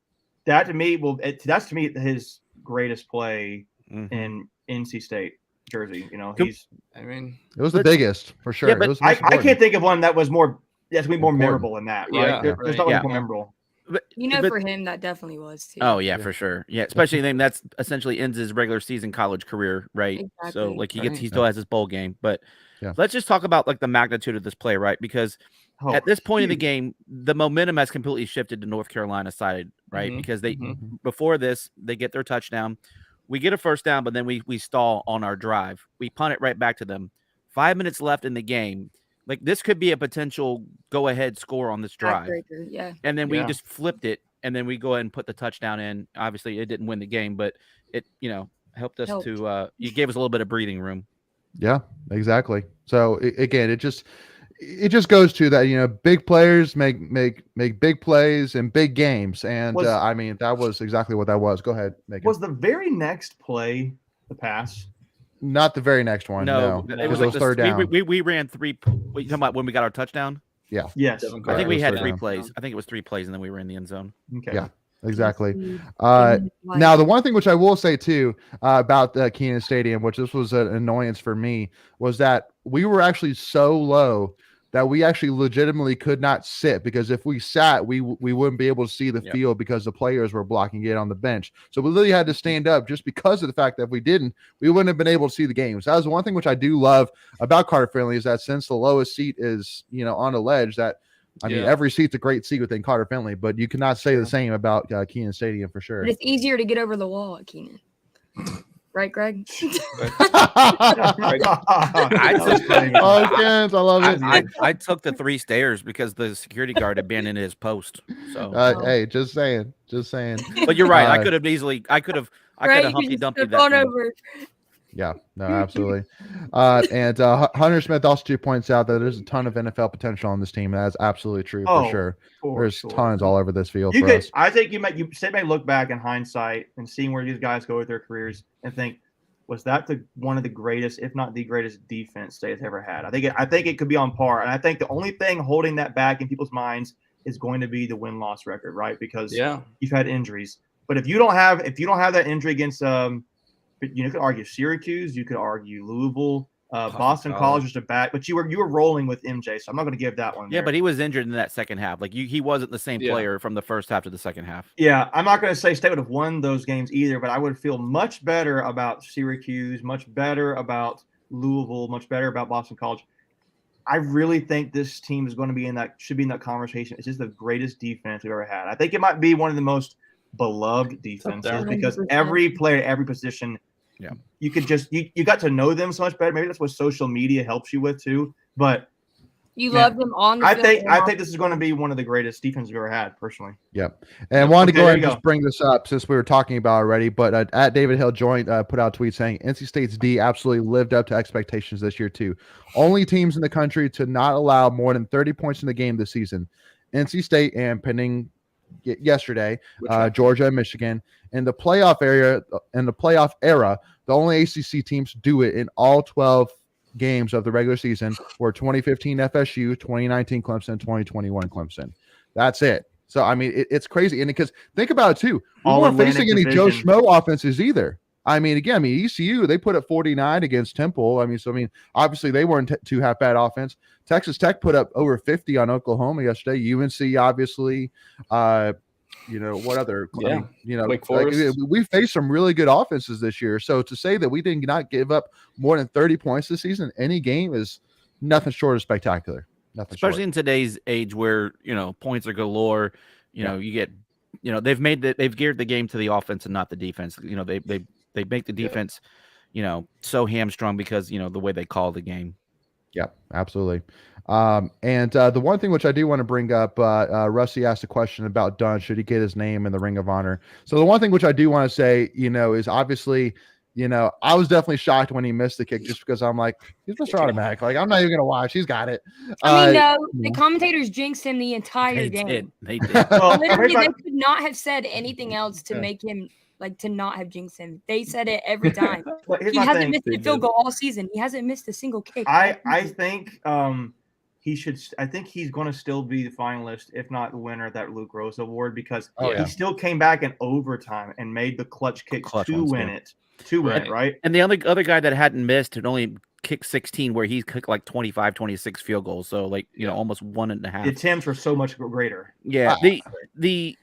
That to me that's to me his greatest play in NC State jersey. It was the biggest for sure. Yeah, but I can't think of one that was more. That's more memorable than that, right? There's not more memorable. But, for him, that definitely was too. Oh yeah, for sure. Yeah, especially that's essentially ends his regular season college career, right? Exactly. So like he still has his bowl game. But let's just talk about like the magnitude of this play, right? Because at this point in the game, the momentum has completely shifted to North Carolina's side, right? Because they before this, they get their touchdown. We get a first down, but then we stall on our drive. We punt it right back to them. 5 minutes left in the game. Like, this could be a potential go-ahead score on this drive. Yeah. And then we just flipped it, and then we go ahead and put the touchdown in. Obviously, it didn't win the game, but it, helped us to you gave us a little bit of breathing room. Yeah, exactly. So, again, it just it just goes to that, big players make big plays in big games. And I mean, that was exactly what that was. Go ahead, Megan. Was the very next play the pass? Not the very next one. No, No. it was It like was third down. we ran 3. What you talking about when we got our touchdown? Yeah. Yes. I think we had 3 down. plays. I think it was 3 plays, and then we were in the end zone. Okay. Yeah. Exactly. Now, the one thing which I will say too about the Keenan Stadium, which this was an annoyance for me, was that we were actually so low that we actually legitimately could not sit, because if we sat, we wouldn't be able to see the field because the players were blocking it on the bench. So we literally had to stand up just because of the fact that if we didn't, we wouldn't have been able to see the games. That was one thing which I do love about Carter Finley, is that since the lowest seat is on a ledge, that I mean, every seat's a great seat within Carter Finley, but you cannot say the same about Keenan Stadium for sure. But it's easier to get over the wall at Keenan. Right, Greg? I love it. I took the 3 stairs because the security guard abandoned his post. So hey, just saying. But you're right. I could have Humpty Dumpty that thing. Over. Yeah, no, absolutely. And Hunter Smith also points out that there's a ton of NFL potential on this team. And that's absolutely true for sure. There's tons all over this field. I think you may look back in hindsight and seeing where these guys go with their careers and think, was that one of the greatest, if not the greatest, defense State's ever had? I think it could be on par. And I think the only thing holding that back in people's minds is going to be the win-loss record, right? Because you've had injuries. But if you don't have that injury against you could argue Syracuse, you could argue Louisville, Boston College was a back, but you were rolling with MJ, so I'm not going to give that one. Yeah, but he was injured in that second half. Like he wasn't the same player from the first half to the second half. Yeah, I'm not going to say State would have won those games either, but I would feel much better about Syracuse, much better about Louisville, much better about Boston College. I really think this team is going to be should be in that conversation. It's just the greatest defense we've ever had. I think it might be one of the most beloved defenses because every player, every position. Yeah, you could just you got to know them so much better. Maybe that's what social media helps you with too. But you love them on the field. I think this is going to be one of the greatest defenses we've ever had, personally. Yep. And I wanted to go ahead and just bring this up since we were talking about it already. But at David Hill Joint put out a tweet saying NC State's D absolutely lived up to expectations this year too. Only teams in the country to not allow more than 30 points in the game this season. NC State and pending yesterday, Georgia and Michigan. In the playoff era, the only ACC teams to do it in all 12 games of the regular season were 2015 FSU, 2019 Clemson, 2021 Clemson. That's it. So, I mean, it's crazy. And because think about it, too. We weren't facing any Joe Schmo offenses either. I mean, again, ECU, they put up 49 against Temple. Obviously, they weren't too half bad offense. Texas Tech put up over 50 on Oklahoma yesterday. UNC, obviously. What other? Yeah. Wake Forest. We faced some really good offenses this year. So to say that we did not give up more than 30 points this season in any game is nothing short of spectacular. Especially in today's age where points are galore. You get they've geared the game to the offense and not the defense. They make the defense so hamstrung because the way they call the game. Yeah, absolutely. And the one thing which I do want to bring up, Rusty asked a question about Dunn. Should he get his name in the Ring of Honor? So the one thing which I do want to say, is obviously, I was definitely shocked when he missed the kick just because I'm like, he's Mr. Automatic. Like, I'm not even going to watch. He's got it. The commentators jinxed him the entire game. They did. Literally, they could not have said anything else to make him to not have jinxed him. They said it every time. He hasn't missed a field goal all season. He hasn't missed a single kick. I think he should. I think he's going to still be the finalist, if not the winner of that Luke Rose Award, because he still came back in overtime and made the clutch kick to win it. Right? And the other guy that hadn't missed had only kicked 16, where he's kicked like 25, 26 field goals. So almost 1.5. The attempts were so much greater. Yeah.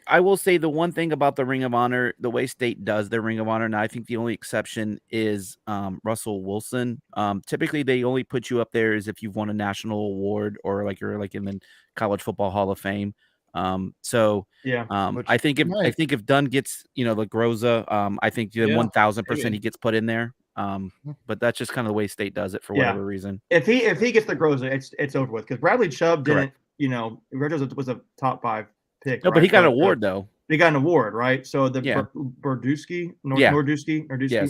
I will say the one thing about the Ring of Honor, the way State does their Ring of Honor, and I think the only exception is Russell Wilson. Typically they only put you up there as if you've won a national award or you're in the College Football Hall of Fame. I think if Dunn gets the Groza, I think 1000% he gets put in there. But that's just kind of the way State does it for whatever reason. If he gets the Groza, it's over with, because Bradley Chubb didn't. Groza was a top 5 pick. No, but he got an award though. He got an award, right? So the Nordewski,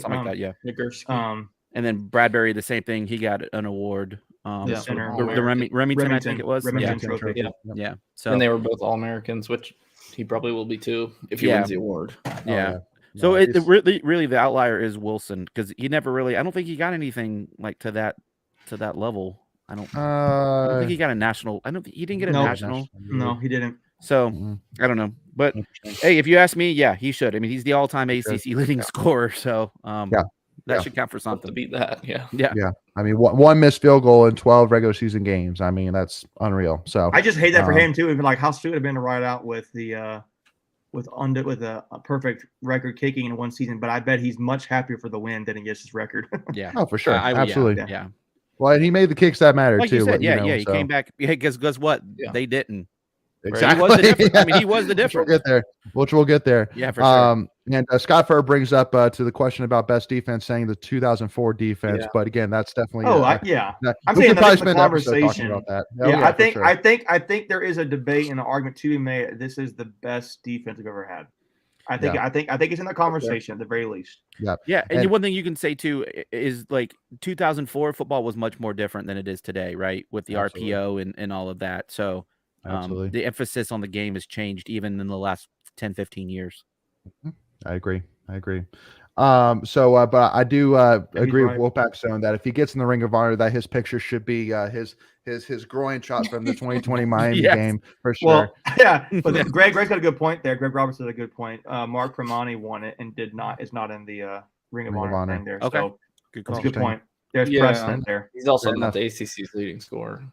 something like that. Yeah. Nagurski. And then Bradbury, the same thing. He got an award. The center. The Remington, I think it was. Remington Yeah. Trophy. Yeah. So And they were both All-Americans, which he probably will be too if he wins the award. Yeah. So it really the outlier is Wilson because he never really. I don't think he got anything like to that level. I don't think he got a national. He didn't get a national. No, he didn't. So I don't know. But hey, if you ask me, yeah, he should. I mean, he's the all-time ACC leading scorer. So that should count for something. To beat that, yeah. I mean, one missed field goal in 12 regular season games. I mean, that's unreal. So I just hate that for him too. Even like how stupid it would have been to ride out with the with a perfect record kicking in one season. But I bet he's much happier for the win than he gets his record. Yeah. Oh, for sure. Absolutely. Yeah. Well, and he made the kicks that matter like too. You said, he came back. Yeah, because guess what? They didn't. Exactly. He was the difference. I mean, he was the difference. We'll get there. Yeah, for sure. And Scott Furr brings up to the question about best defense, saying the 2004 defense. But again, that's definitely. I'm saying that's the conversation. About that. I think there is a debate and an argument to be made. This is the best defense we've ever had. I think it's in the conversation at the very least. Yeah. And one thing you can say too is like 2004 football was much more different than it is today, right? With the RPO and all of that. So the emphasis on the game has changed even in the last 10, 15 years. I agree. But I do agree with Wolfpack Zone that if he gets in the Ring of Honor, that his picture should be his groin shot from the 2020 Miami game for sure. Well, yeah, but Greg's got a good point there. Greg Roberts had a good point. Mark Primani won it and is not in the Ring of Honor thing there. Okay. So good that's a good point. There's precedent there. He's also not the ACC's leading scorer.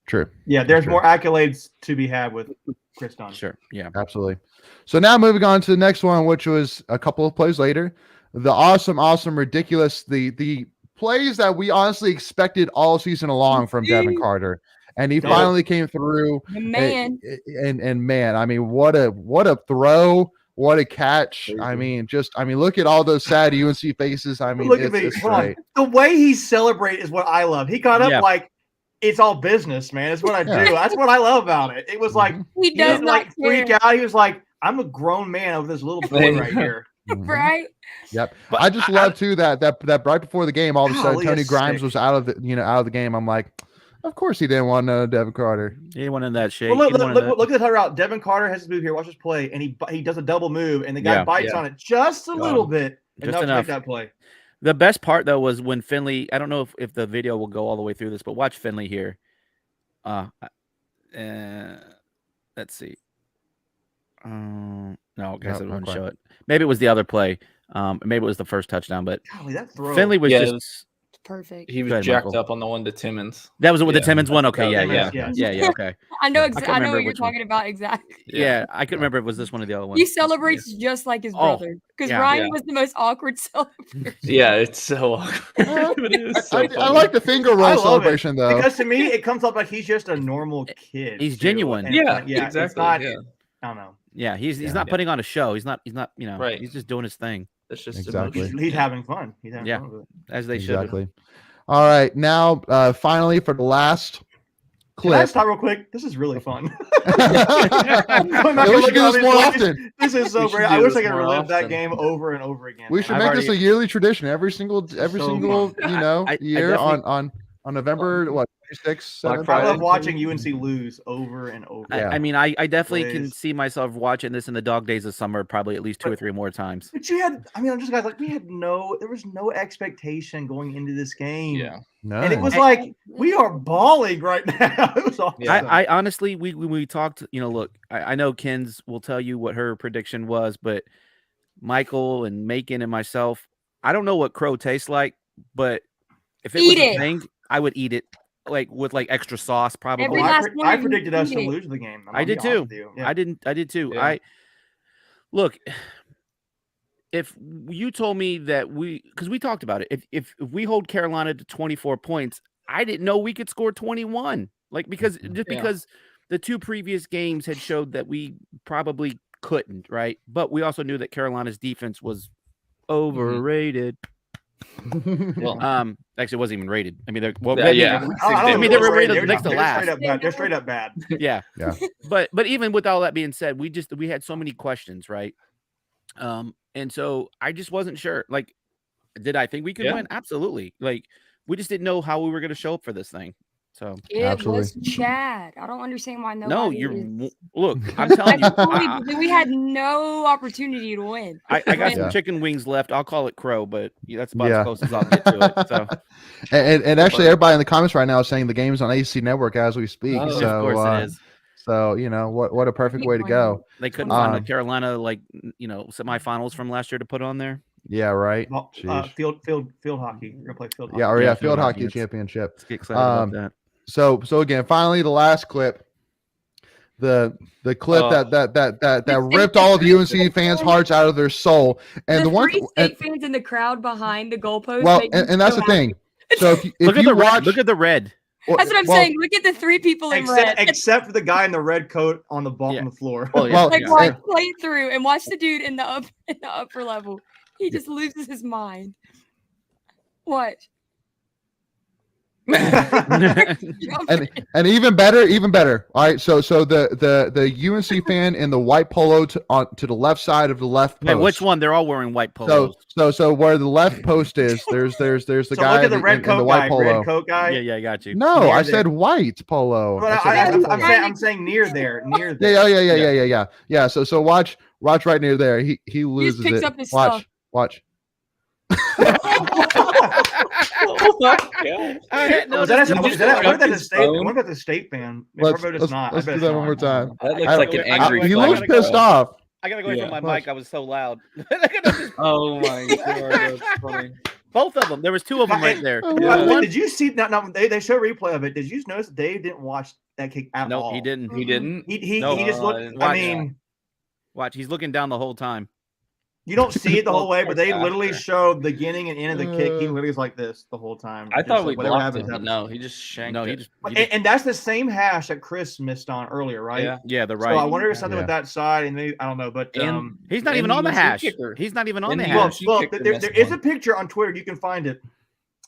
True. Yeah, there's more accolades to be had with Chris Dunn. Sure. Yeah. Absolutely. So now moving on to the next one, which was a couple of plays later. The awesome, ridiculous, the plays that we honestly expected all season long from Devin Carter. And he finally came through. Man. And man, I mean, what a throw. What a catch. I mean, look at all those sad UNC faces. I mean, look at me. The way he celebrated is what I love. He got up like it's all business, man. It's what I do. That's what I love about it. It was like he does not freak out. He was like, I'm a grown man over this little boy right here. Right. Yep. But I just love too that right before the game, all of a sudden Tony Grimes was out of the game. I'm like, of course he didn't want Devin Carter. He didn't want in that shape. Well, look at the route. Devin Carter has to move here. Watch this play, and he does a double move, and the guy bites on it just a little bit, enough to make that play. The best part though was when Finley. I don't know if the video will go all the way through this, but watch Finley here. Let's see. No, guys, I wouldn't show it. Maybe it was the other play. Maybe it was the first touchdown, but golly, that throw. Finley was just perfect. He was jacked up on the one to Timmons. That was with the Timmons one. Okay, yeah. Okay. I know what you're talking about exactly. Yeah, I couldn't remember if it was this one or the other one. He celebrates just like his brother because Ryan was the most awkward celebration. Yeah, it's so awkward. I like the finger roll celebration though, because to me it comes up like he's just a normal kid. He's genuine. Yeah, exactly. It's not, I don't know. Yeah, he's not putting on a show. He's not. Right. He's just doing his thing. That's just exactly. He's having fun. He's having fun with it. As they should. Exactly. All right, now finally for the last clip. Can I stop real quick? This is really fun. We should do this more often. This is so great. I wish I could relive that game over and over again. We should make this a yearly tradition. Every single year on November 26th. I love watching UNC lose over and over. I mean, I definitely can see myself watching this in the dog days of summer, probably at least 2 or 3 more times. But I'm just guys like there was no expectation going into this game. Yeah. No. And it was like we are balling right now. It was awesome. I honestly, when we talked, look, I know Ken's will tell you what her prediction was, but Michael and Macon and myself, I don't know what crow tastes like, but if it was a thing, I would eat it with extra sauce, probably. I predicted us to lose the game. I did too. Yeah. I did too. Yeah. Look, if you told me that because we talked about it, if we hold Carolina to 24 points, I didn't know we could score 21. Because the 2 previous games had showed that we probably couldn't, right? But we also knew that Carolina's defense was overrated. Well, actually, it wasn't even rated. I mean, they were rated next to last. They're straight up bad. Yeah. But even with all that being said, we had so many questions, right? And so I just wasn't sure. Did I think we could win? Absolutely. we just didn't know how we were going to show up for this thing. So it was Chad. I don't understand why nobody. Look. I'm telling you, we had no opportunity to win. I got some chicken wings left. I'll call it crow, but that's about as close as I'll get to it. So, and actually, everybody in the comments right now is saying the game's on AC Network as we speak. Oh, so, of course it is. So what a perfect way to go. They couldn't find the Carolina semifinals from last year to put on there. Yeah, right. Field hockey. We're gonna play field hockey. Yeah, field hockey championship. Let's get excited about that. So again, finally, the last clip, the clip that ripped all of UNC fans' hearts out of their soul, and the one state fans in the crowd behind the goalpost. Well, and that's the thing. So if look you at the red. That's what I'm saying. Look at the 3 people in red, except for the guy in the red coat on the ball on the floor. Watch play through and watch the dude in the upper level. He just loses his mind. Watch. and even better. All right, so the UNC fan in the white polo to the left side of the left post. Hey, which one? They're all wearing white polos. So where the left post is, there's the guy look at the red coat in the white polo. Red coat guy. Yeah, I got you. No, I said white polo. I'm saying near there. Yeah. So watch right near there. He loses picks it. Up his watch. Was that a state? What about the state fan? Let's do that one more time. That looks like an angry. He looks pissed off. I gotta go away from my mic. I was so loud. Oh my god, that's funny. Both of them. There was 2 of them right there. Did you see? No, they show a replay of it. Did you notice Dave didn't watch that kick at all? No, he didn't. He didn't. He just looked. Watch. He's looking down the whole time. You don't see it the whole way, but they literally show the beginning and end of the kick. He literally is like this the whole time. I thought we blocked it, but no, he just shanked it. And that's the same hash that Chris missed on earlier, right? Yeah, the right. So I wonder if something with that side, and maybe I don't know, but he's not even on the hash. He's not even on the hash. Well, there is a picture on Twitter. You can find it.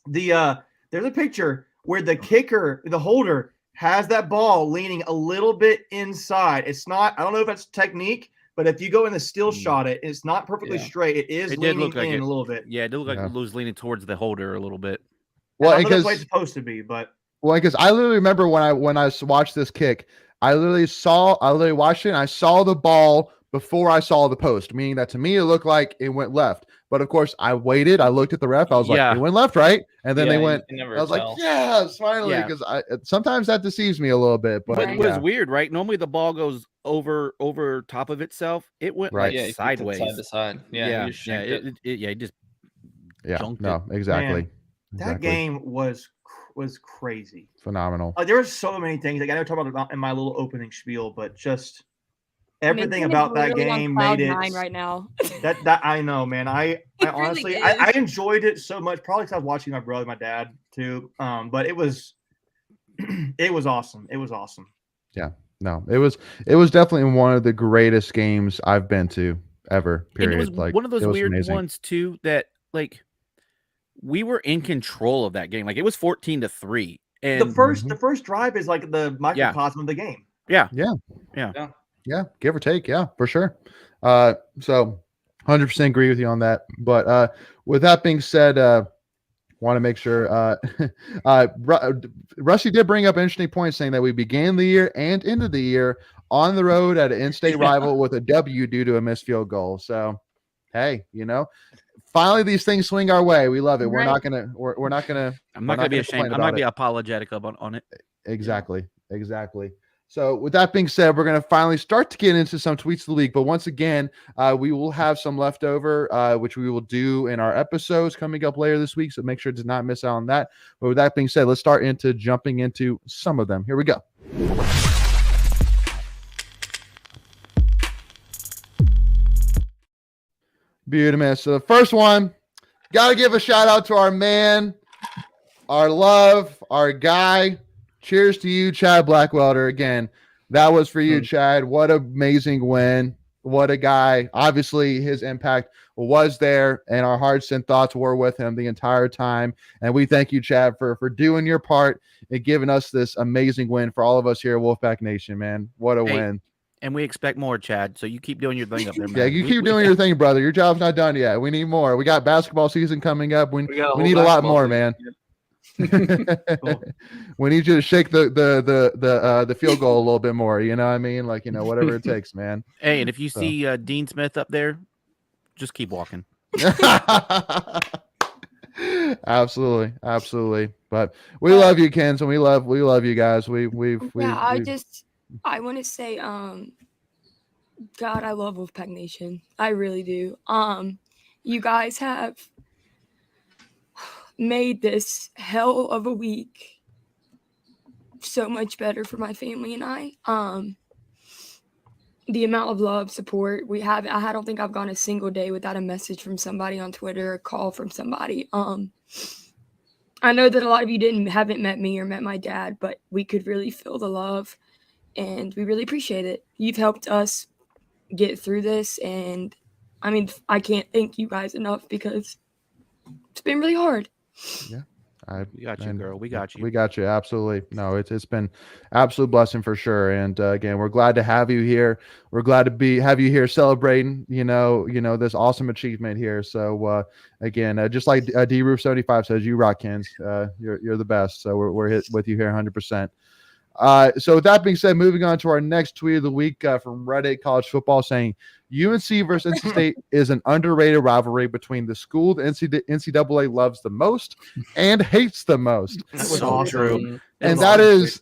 There's a picture where the kicker, the holder, has that ball leaning a little bit inside. It's not. I don't know if that's technique. But if you go in the still shot, it's not perfectly straight. It is leaning in a little bit. Yeah, it did look like it was leaning towards the holder a little bit. Well, because it's supposed to be, but because I literally remember when I watched this kick, I literally watched it and I saw the ball before I saw the post, meaning that to me it looked like it went left. But of course, I waited. I looked at the ref. I was like, it went left, right? And then they went. I was like, yes, finally, because sometimes that deceives me a little bit. But it was weird, right? Normally the ball goes over top of itself. It went sideways, side to side. It just junked it. Exactly. Man, that game was crazy, phenomenal. There were so many things. Like I know I talked about in my little opening spiel, but just. Everything about that game made it right now. that I know, man. I honestly really I enjoyed it so much. Probably because I was watching my brother, my dad too. But it was awesome. It was awesome. Yeah. No, it was definitely one of the greatest games I've been to ever. Period. And it was one of those weird ones too that like we were in control of that game. Like it was 14-3. And the first drive is like the microcosm of the game. Yeah, give or take. Yeah, for sure. So 100% agree with you on that. But with that being said, want to make sure Rusty did bring up an interesting point saying that we began the year and ended the year on the road at an in-state rival with a W due to a missed field goal. So, hey, finally these things swing our way. We love it. We're not gonna. I'm not gonna be ashamed. I'm not be apologetic on it. Exactly. So with that being said, we're going to finally start to get into some tweets of the week. But once again, we will have some leftover, which we will do in our episodes coming up later this week. So make sure to not miss out on that. But with that being said, let's start jumping into some of them. Here we go. Beautiful. So the first one, got to give a shout out to our man, our love, our guy. Cheers to you, Chad Blackwelder. Again, that was for you, Chad. What an amazing win. What a guy. Obviously, his impact was there, and our hearts and thoughts were with him the entire time. And we thank you, Chad, for doing your part and giving us this amazing win for all of us here at Wolfpack Nation, man. What a win. And we expect more, Chad. So you keep doing your thing up there, man. Yeah, you keep doing your thing, brother. Your job's not done yet. We need more. We got basketball season coming up. We need a lot more, man. Cool. We need you to shake the field goal a little bit more. You know what I mean? Like, whatever it takes, man. Hey, and if you see Dean Smith up there, just keep walking. Absolutely. But we love you, Kens, and we love you guys. I want to say, God, I love Wolfpack Nation. I really do. You guys have made this hell of a week so much better for my family and I. The amount of love, support we have, I don't think I've gone a single day without a message from somebody on Twitter, a call from somebody. I know that a lot of you haven't met me or met my dad, but we could really feel the love, and we really appreciate it. You've helped us get through this, and I mean, I can't thank you guys enough because it's been really hard. Yeah. We got you, girl. We got you. We got you. Absolutely. No, it's been absolute blessing for sure. And again, we're glad to have you here. We're glad to have you here celebrating, this awesome achievement here. So again, just like D Roof 75 says, you rock, Kens. You're the best. So we're hit with you here 100%. So with that being said, moving on to our next tweet of the week from Reddit College Football saying UNC versus NC State is an underrated rivalry between the school the NCAA loves the most and hates the most. That's so true. And that is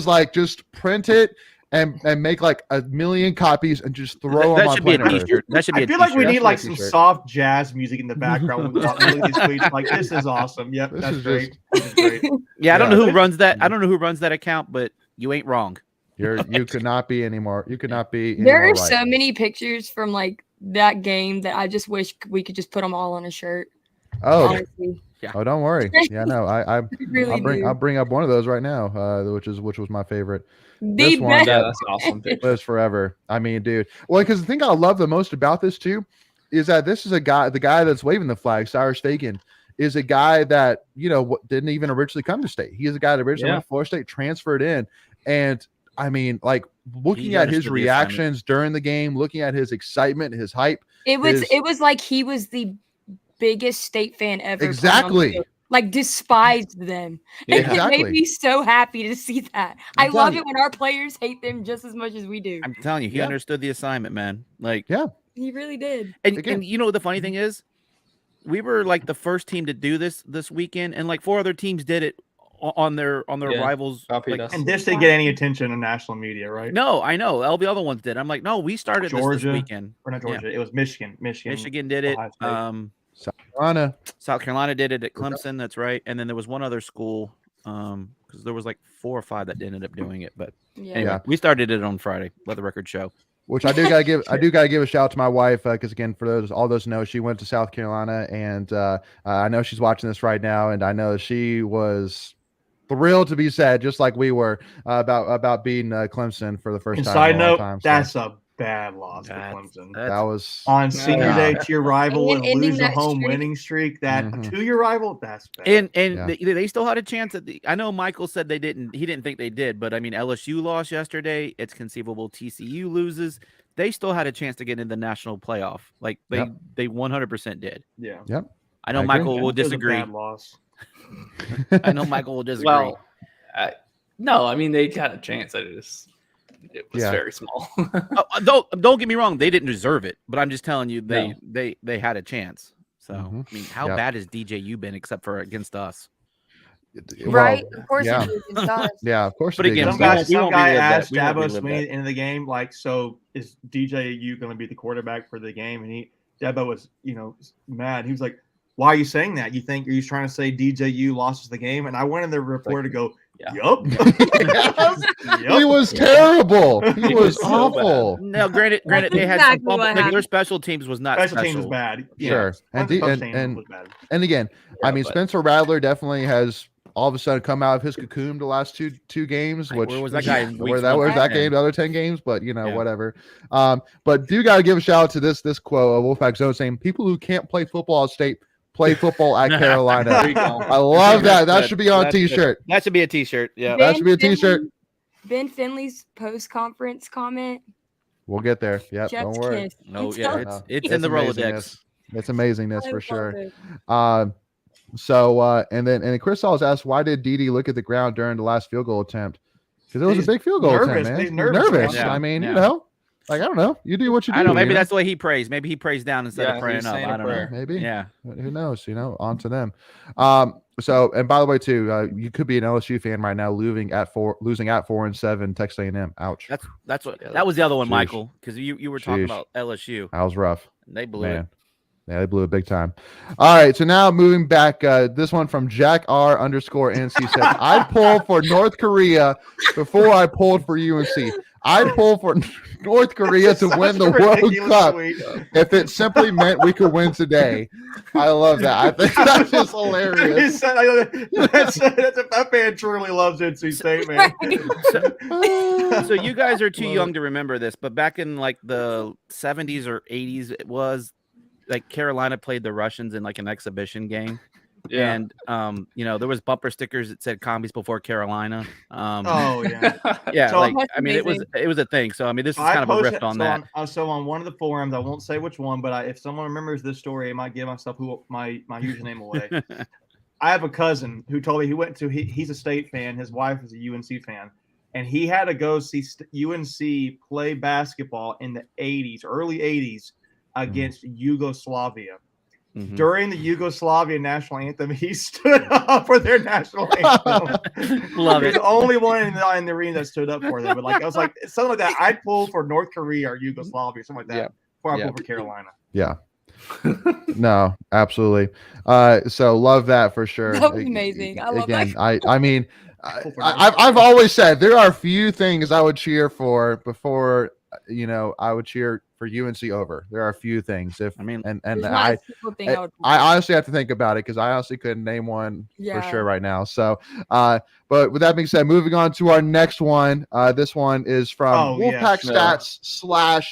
like, just print it and make like 1 million copies and just throw them on Twitter. That should be I feel like we need like some soft jazz music in the background when we talk these tweets. Like, this is awesome. Yep, that's great. This is great. Yeah, I don't know who runs that. I don't know who runs that account, but you ain't wrong. You could not be anymore. You could not be. There are so many pictures from like that game that I just wish we could just put them all on a shirt. Oh, honestly. Yeah. Oh, don't worry. Yeah, no, I'll bring up one of those right now, which was my favorite. This one, that's awesome. Lives forever. I mean, dude. Well, because the thing I love the most about this too is that this is the guy that's waving the flag, Cyrus Fagan, is a guy that didn't even originally come to state. He is a guy that originally went to Florida State, transferred in, and I mean, like, looking at his reactions during the game, looking at his excitement, his hype. It was like he was the biggest state fan ever. Exactly. Like, despised them. Yeah, and it made me so happy to see that. I love it when our players hate them just as much as we do. I'm telling you, he understood the assignment, man. Like, yeah, he really did. And the funny thing is, we were like the first team to do this weekend, and like 4 other teams did it on their rivals. Like, and this didn't get any attention in national media, right? No, I know. All the other ones did. I'm like, no, we started this weekend. Or not Georgia. It was Michigan. Michigan did it. South Carolina did it at Clemson. That's right. And then there was one other school, because there was like 4 or 5 that ended up doing it. But anyway, we started it on Friday. Let the record show. Which I do gotta give a shout out to my wife, because again, for all those who know, she went to South Carolina, and I know she's watching this right now, and I know she was thrilled to be sad, just like we were, about beating Clemson for the first time. Side note, that's a bad loss for Clemson. That was on senior day to your rival and lose a home winning streak. That to your rival, that's bad. And they still had a chance at I know Michael said he didn't think they did, but I mean, LSU lost yesterday. It's conceivable TCU loses. They still had a chance to get in the national playoff. Like they 100% did. Yeah. Yep. I know Michael will disagree. Bad loss. I know Michael will disagree. Well, no, I mean, they had a chance. It was very small. Don't get me wrong, they didn't deserve it, but I'm just telling you, they had a chance. So I mean, how bad has DJU been except for against us? Right, of course. Yeah, yeah, of course. But again, some guy asked Dabo Sweeney at the end of the game, like, so is DJU going to be the quarterback for the game? And Dabo was, mad. He was like, why are you saying that? Are you trying to say DJU lost the game? And I wanted the reporter to go, yup. He was terrible. He was awful. No, granted, they had some like their special teams was not special. Teams was bad. Sure. And again, I mean, Spencer Rattler definitely has all of a sudden come out of his cocoon the last two games. Which where was that guy? Where's that game? The other 10 games, but whatever. But do got to give a shout out to this quote of Wolfpack Zone saying, "People who can't play football at state play football at Carolina." I love that. That should be on a t-shirt. That should be a t-shirt. Yeah. That should be a t-shirt. Ben Finley's post-conference comment. We'll get there. Yep. Don't worry. No, yeah, it's in the Rolodex. It's amazingness for sure. So and Chris Sauls asked, why did Dede look at the ground during the last field goal attempt? Because it was a big field goal attempt, man. He's nervous. Yeah, I mean, yeah. you know, like, I don't know. You do what you do. I don't know. Maybe you know? that's the way he prays. Maybe he prays down instead of praying up. I don't know. Maybe. Yeah. Who knows? You know, on to them. So, and by the way, too, you could be an LSU fan right now, losing at 4-7, Texas A&M. Ouch. That's what. That was the other one, Sheesh. Michael, because you were talking about LSU. That was rough. They blew it. Yeah, they blew it big time. All right, so now moving back, this one from Jack R_NC says, I'd pull for North Korea before I pulled for UNC. I'd pull for North Korea to win the World Cup if it simply meant we could win today. I love that. I think that's just hilarious. That man truly loves NC State, man. So you guys are too young to remember this, but back in like the 70s or 80s, it was like Carolina played the Russians in like an exhibition game. Yeah. And there was bumper stickers that said commies before Carolina. Yeah. So, like, I mean, it was a thing. So I mean, this is kind of a riff on that. So on one of the forums, I won't say which one, but if someone remembers this story, I might give myself my username away. I have a cousin who told me he's a State fan. His wife is a UNC fan, and he had to go see UNC play basketball in the 80s, early 80s against Yugoslavia. Mm-hmm. During the Yugoslavian national anthem, he stood up for their national anthem. Love it. The only one in the arena that stood up for them. But like, I was like, something like that. I'd pull for North Korea or Yugoslavia, something like that. Before I pull for Carolina. Yeah. No, absolutely. So love that for sure. That was amazing. I love that. I mean, I've always said there are few things I would cheer for before, I would cheer for UNC over. There are a few things. I honestly have to think about it because I honestly couldn't name one for sure right now. So, but with that being said, moving on to our next one. This one is from Wolfpack Stats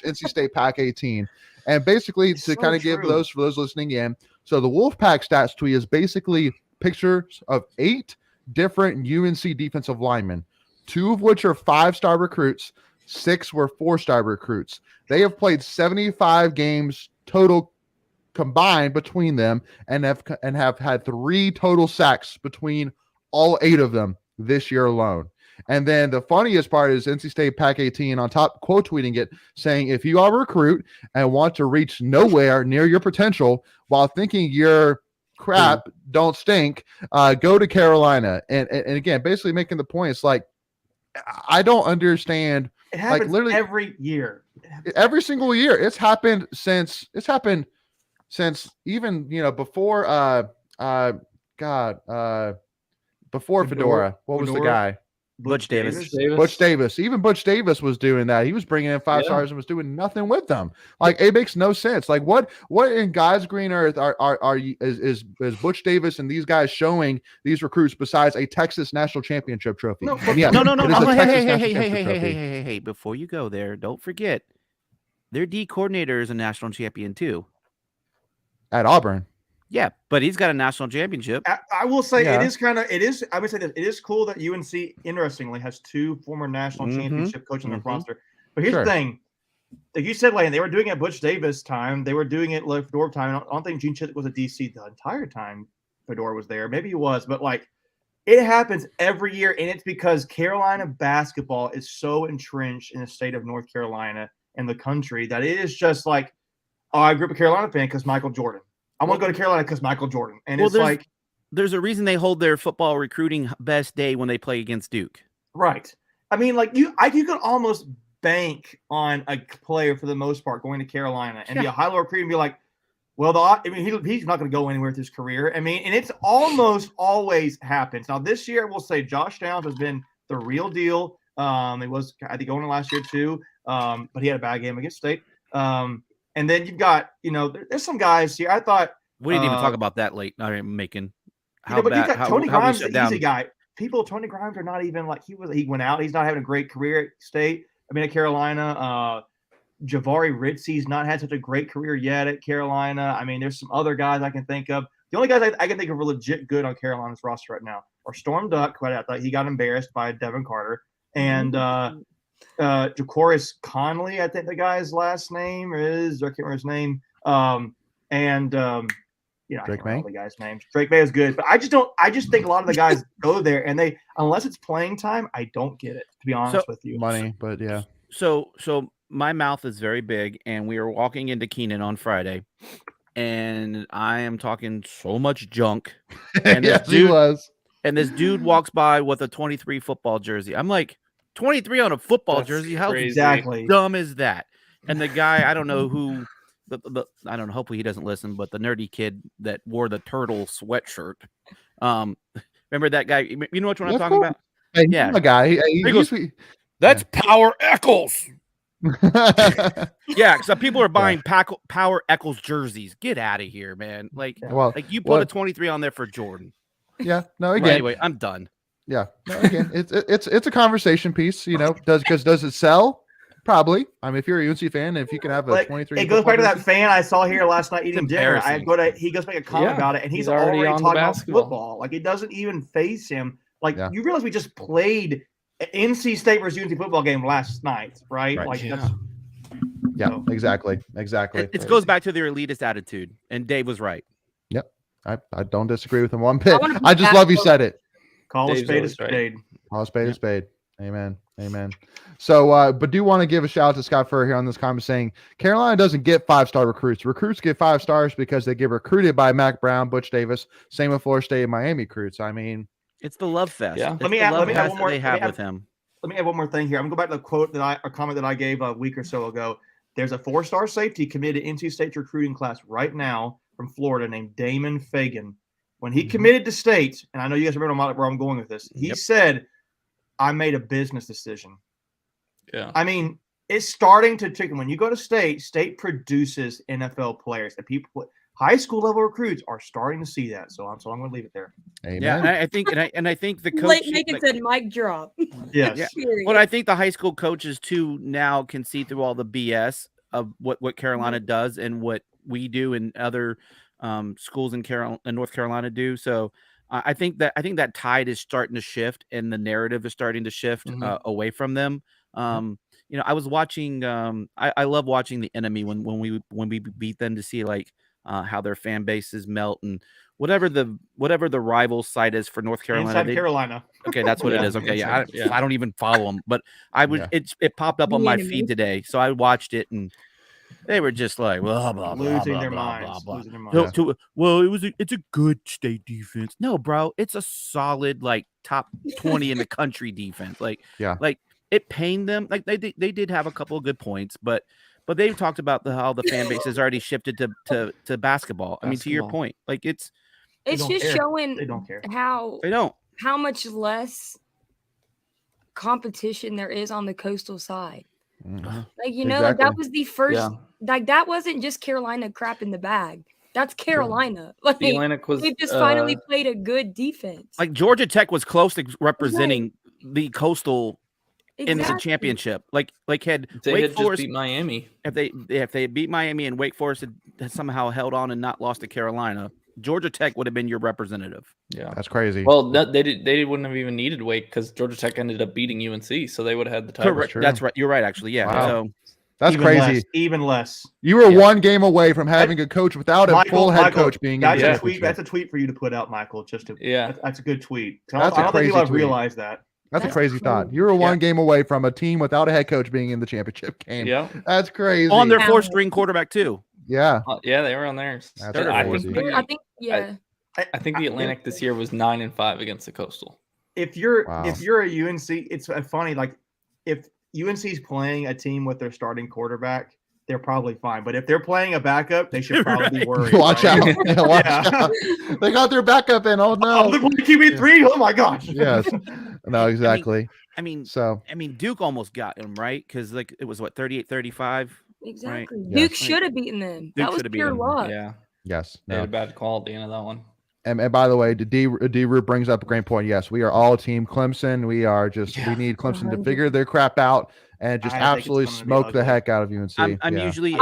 / NC State Pack 18, and basically to kind of give those for those listening in. So the Wolfpack Stats tweet is basically pictures of 8 different UNC defensive linemen, 2 of which are 5-star recruits. 6 were 4-star recruits. They have played 75 games total combined between them and have had 3 total sacks between all 8 of them this year alone. And then the funniest part is NC State Pack 18 on top quote tweeting it, saying, if you are a recruit and want to reach nowhere near your potential while thinking you're crap, don't stink, go to Carolina. And again, basically making the point, it's like, I don't understand. It happens like literally every year. Every single year. It's happened since even before before Fedora. What was the guy? Butch Davis. Butch Davis. Even Butch Davis was doing that. He was bringing in 5 stars and was doing nothing with them. Like, it makes no sense. Like, what in God's green earth is Butch Davis and these guys showing these recruits besides a Texas national championship trophy? No. Hey, before you go there, don't forget their D coordinator is a national champion too. At Auburn. Yeah, but he's got a national championship. I will say I would say this. It is cool that UNC, interestingly, has 2 former national championship coaches on their roster. But here's the thing. Like you said, Lane, they were doing it at Butch Davis time. They were doing it like Fedora time. I don't think Gene Chizik was a DC the entire time Fedora was there. Maybe he was, but like it happens every year. And it's because Carolina basketball is so entrenched in the state of North Carolina and the country that it is just like, I grew up a Carolina fan because Michael Jordan. I want to go to Carolina because Michael Jordan. And it's like there's a reason they hold their football recruiting best day when they play against Duke. Right. I mean, like you could almost bank on a player for the most part going to Carolina and be a high-level recruit and be like, well, he's not going to go anywhere with his career. I mean, and it's almost always happens. Now, this year, we'll say Josh Downs has been the real deal. It was, I think, going last year too, but he had a bad game against State. And then you've got, there's some guys here. I thought we didn't even talk about that late. I'm making how bad. You've got Tony Grimes, an easy guy. Tony Grimes are not even like he went out. He's not having a great career at State. At Carolina. Javari Ritzy's not had such a great career yet at Carolina. I mean, there's some other guys I can think of. The only guys I can think of are legit good on Carolina's roster right now are Storm Duck. I thought he got embarrassed by Devin Carter and Jacoris Conley, I think the guy's last name is. I can't remember his name. you know, I Drake can't remember May? the guys' names. Drake May is good, but I just think a lot of the guys go there and they, unless it's playing time, I don't get it, to be honest with you. Money, but yeah. So my mouth is very big, and we were walking into Keenan on Friday, and I am talking so much junk. And yes, he was. And this dude walks by with a 23 football jersey. I'm like, 23 on a football jersey? How dumb is that? And the guy, I don't know who, I don't know, hopefully he doesn't listen, but the nerdy kid that wore the turtle sweatshirt. Remember that guy? You know which one I'm talking about? Hey, yeah. A guy. He goes, that's Power Eccles. Yeah, because people are buying Power Eccles jerseys. Get out of here, man. Like you put a 23 on there for Jordan. Yeah. No, again. Anyway, I'm done. Yeah. No, again, it's a conversation piece, you know. Does it sell? Probably. I mean, if you're a UNC fan, if you can have a 23, it goes back to that fan I saw here last night eating dinner. He goes make a comment about it, and he's already talking about football. Like, it doesn't even faze him. Like, you realize we just played an NC State versus UNC football game last night, right? Like, exactly. It goes back to their elitist attitude, and Dave was right. Yep. I don't disagree with him one bit. I just love you said it. Call a spade a spade. Call a spade a spade. Amen. So, but do want to give a shout out to Scott Furr here on this comment saying Carolina doesn't get 5-star recruits. Recruits get 5 stars because they get recruited by Mac Brown, Butch Davis, same with Florida State and Miami recruits. I mean, it's the love fest. Yeah. Let me add one more. Let me add one more thing here. I'm going to go back to the quote comment that I gave a week or so ago. There's a 4-star safety committed to NC State's recruiting class right now from Florida named Damon Fagan. When he committed to State, and I know you guys remember where I'm going with this, he said, I made a business decision. Yeah. I mean, it's starting to trick. When you go to State produces NFL players, and people, high school level recruits are starting to see that. So I'm going to leave it there. Amen. Yeah, and I think the coach Megan said mic drop. Yes. Yeah. Well, I think the high school coaches too now can see through all the BS of what Carolina does and what we do and other schools in North Carolina do. So I think that tide is starting to shift, and the narrative is starting to shift away from them. You know, I was watching. I love watching the enemy when we beat them to see like how their fan bases melt and whatever the rival site is for North Carolina. Inside Carolina. Okay, that's what it is. Okay, I don't even follow them, but I was. It popped up on my feed today, so I watched it and. They were just like losing their minds. Well, it's a good State defense. No, bro, it's a solid like top 20 in the country defense. Like it pained them. Like they did have a couple of good points, but they talked about how the fan base has already shifted to basketball. I mean, to your point, like it's just showing they don't care how much less competition there is on the coastal side. Like, you know, like that was the first, like that wasn't just Carolina crap in the bag. That's Carolina. Like they just finally played a good defense. Like Georgia Tech was close to representing the coastal in the championship. Like had Wake Forest beat Miami. If they beat Miami and Wake Forest had somehow held on and not lost to Carolina, Georgia Tech would have been your representative. Yeah, that's crazy. Well, they wouldn't have even needed Wake because Georgia Tech ended up beating UNC, so they would have had the tiebreaker. That's right. You're right. Actually, yeah. Wow. So that's crazy. Even less. You were one game away from having a coach without a full head coach being. That's a tweet. That's a tweet for you to put out, Michael. That's a good tweet. I don't think you'll realize that. That's a crazy thought. You were one game away from a team without a head coach being in the championship game. Yeah, that's crazy. On their 4th-string quarterback too. Yeah. They were on theirs. I think the Atlantic this year was 9-5 against the Coastal. If you're a UNC, it's funny. Like if UNC's playing a team with their starting quarterback, they're probably fine. But if they're playing a backup, they should probably be worried. Watch out! Watch out! They got their backup in. Oh no! They're playing QB3. Oh my gosh! Yes. No, exactly. I mean, Duke almost got him right because like it was 38-35. Exactly. Right? Duke should have beaten them. That was pure luck. Yeah. Yes. They had a bad call at the end of that one. And by the way, D-Root brings up a great point. Yes, we are all team Clemson. We are just we need Clemson to figure their crap out and just absolutely smoke the heck out of UNC. I'm usually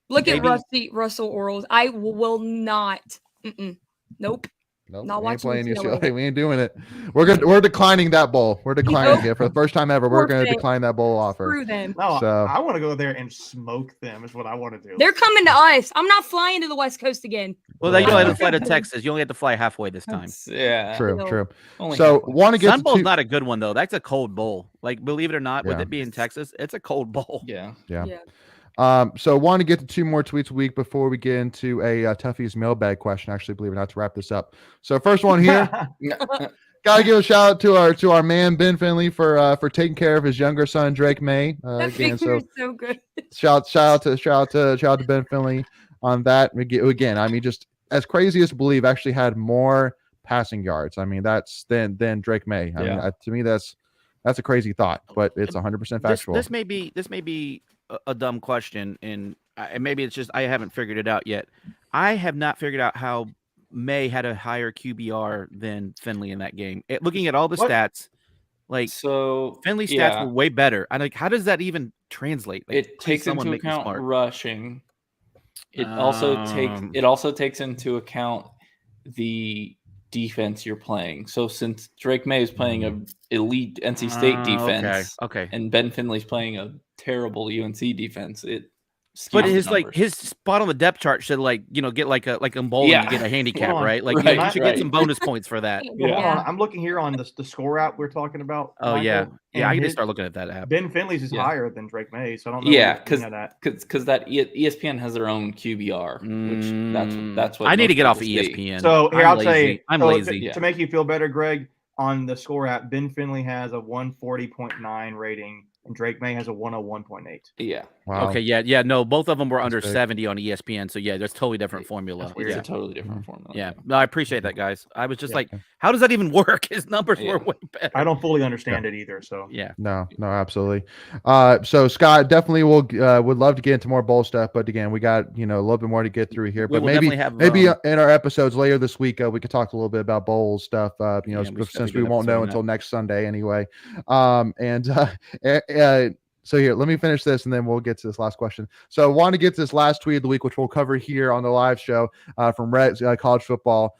look at Russell Orals. I will not. Nope. Nope, Not we ain't watching playing UCLA. UCLA. We ain't doing it. We're declining that bowl. We're declining it for the first time ever. We're going to Forfeit. decline that bowl offer. Screw them. No, So- I want to go there and smoke them. Is what I want to do. They're coming to us. I'm not flying to the West Coast again. Well, you only Yeah. have to fly to Texas. You only have to fly halfway this time. Yeah. True, No. true. Only So halfway. want to get Sun to Bowl's two- not a good one though. That's a cold bowl. Like, believe it or not, with Yeah. it being Texas, it's a cold bowl. Yeah. So want to get to 2 more tweets a week before we get into a Tuffy's mailbag question. Actually, believe it or not, to wrap this up. So first one here, gotta give a shout out to our man Ben Finley for taking care of his younger son Drake May. That Again, figure so is so good. shout out to Ben Finley on that. Again, I mean, just as crazy as to believe, actually had more passing yards. I mean, that's than Drake May. I mean, to me, that's a crazy thought, but it's 100% factual. This may be a dumb question, and maybe it's just I haven't figured it out yet. I have not figured out how May had a higher QBR than Finley in that game. Looking at all the stats, like So Finley's stats were way better. I like, how does that even translate? Like, it takes into account rushing. It also takes into account the defense you're playing. So since Drake May is playing a elite NC State defense, okay, and Ben Finley's playing a terrible UNC defense, but his spot on the depth chart should get like a bowling to get a handicap, right? Like you should get some bonus points for that. Hold on. I'm looking here on the score app we're talking about. Oh, Michael, yeah. I can just his- start looking at that app. Ben Finley's is higher than Drake May, so I don't know. Yeah, that. because that ESPN has their own QBR, which that's what I need to most get off of people see. ESPN. So here, I'll say I'm so lazy. To make you feel better, Greg, on the score app, Ben Finley has a 140.9 rating, and Drake May has a 101.8. Yeah. Wow. Okay, yeah, no, both of them were under big. 70 on ESPN, so yeah, there's totally different formula. It's Yeah. a totally different formula. Yeah, no, I appreciate that, guys. I was just Yeah. like, how does that even work? His numbers were way better. I don't fully understand it either. So Yeah. No, absolutely. So Scott, definitely would love to get into more bowl stuff, but again, we got a little bit more to get through here. We But will maybe definitely have, in our episodes later this week, we could talk a little bit about bowl stuff. we should Since do we an won't episode know on until that. next Sunday anyway. So here, let me finish this and then we'll get to this last question. So I want to get to this last tweet of the week, which we'll cover here on the live show from Red College Football,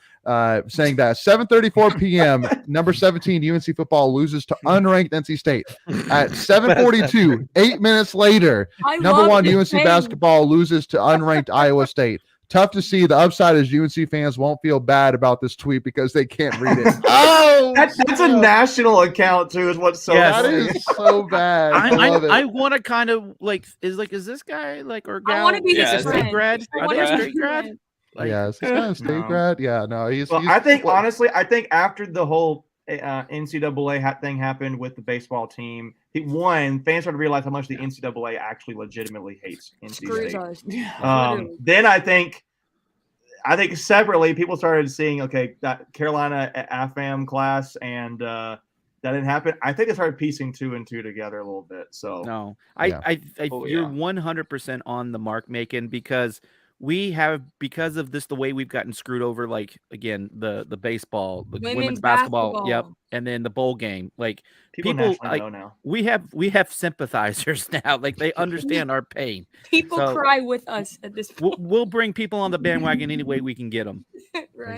saying that 7:34 p.m. number 17 UNC football loses to unranked NC State. At 7:42, 8 minutes later, number 1 UNC basketball loses to unranked Iowa State. Tough to see. The upside is UNC fans won't feel bad about this tweet because they can't read it. Oh, that's a national account too. Is what's so that funny. is so bad. I love it. I want to kind of is this guy or gal? I want to be his his friend. state grad? I Are wanna they a be his straight grad? friend. Yes, he's kind of state No. grad. Yeah, no, he's. Well, I think honestly, after the whole NCAA thing happened with the baseball team, fans started to realize how much the NCAA actually legitimately hates NC Screws State. us. Literally. Then I think separately people started seeing that Carolina AFAM class and that didn't happen. I think they started piecing 2 and 2 together a little bit. So No, Oh, you're yeah. 100% on the mark, Macon, because because of this, the way we've gotten screwed over, like again, the baseball, the women's basketball, yep, and then the bowl game. Like people nationally know now. we have sympathizers now. Like they understand our pain. People So- cry with us at this point. We'll bring people on the bandwagon any way we can get them. Right?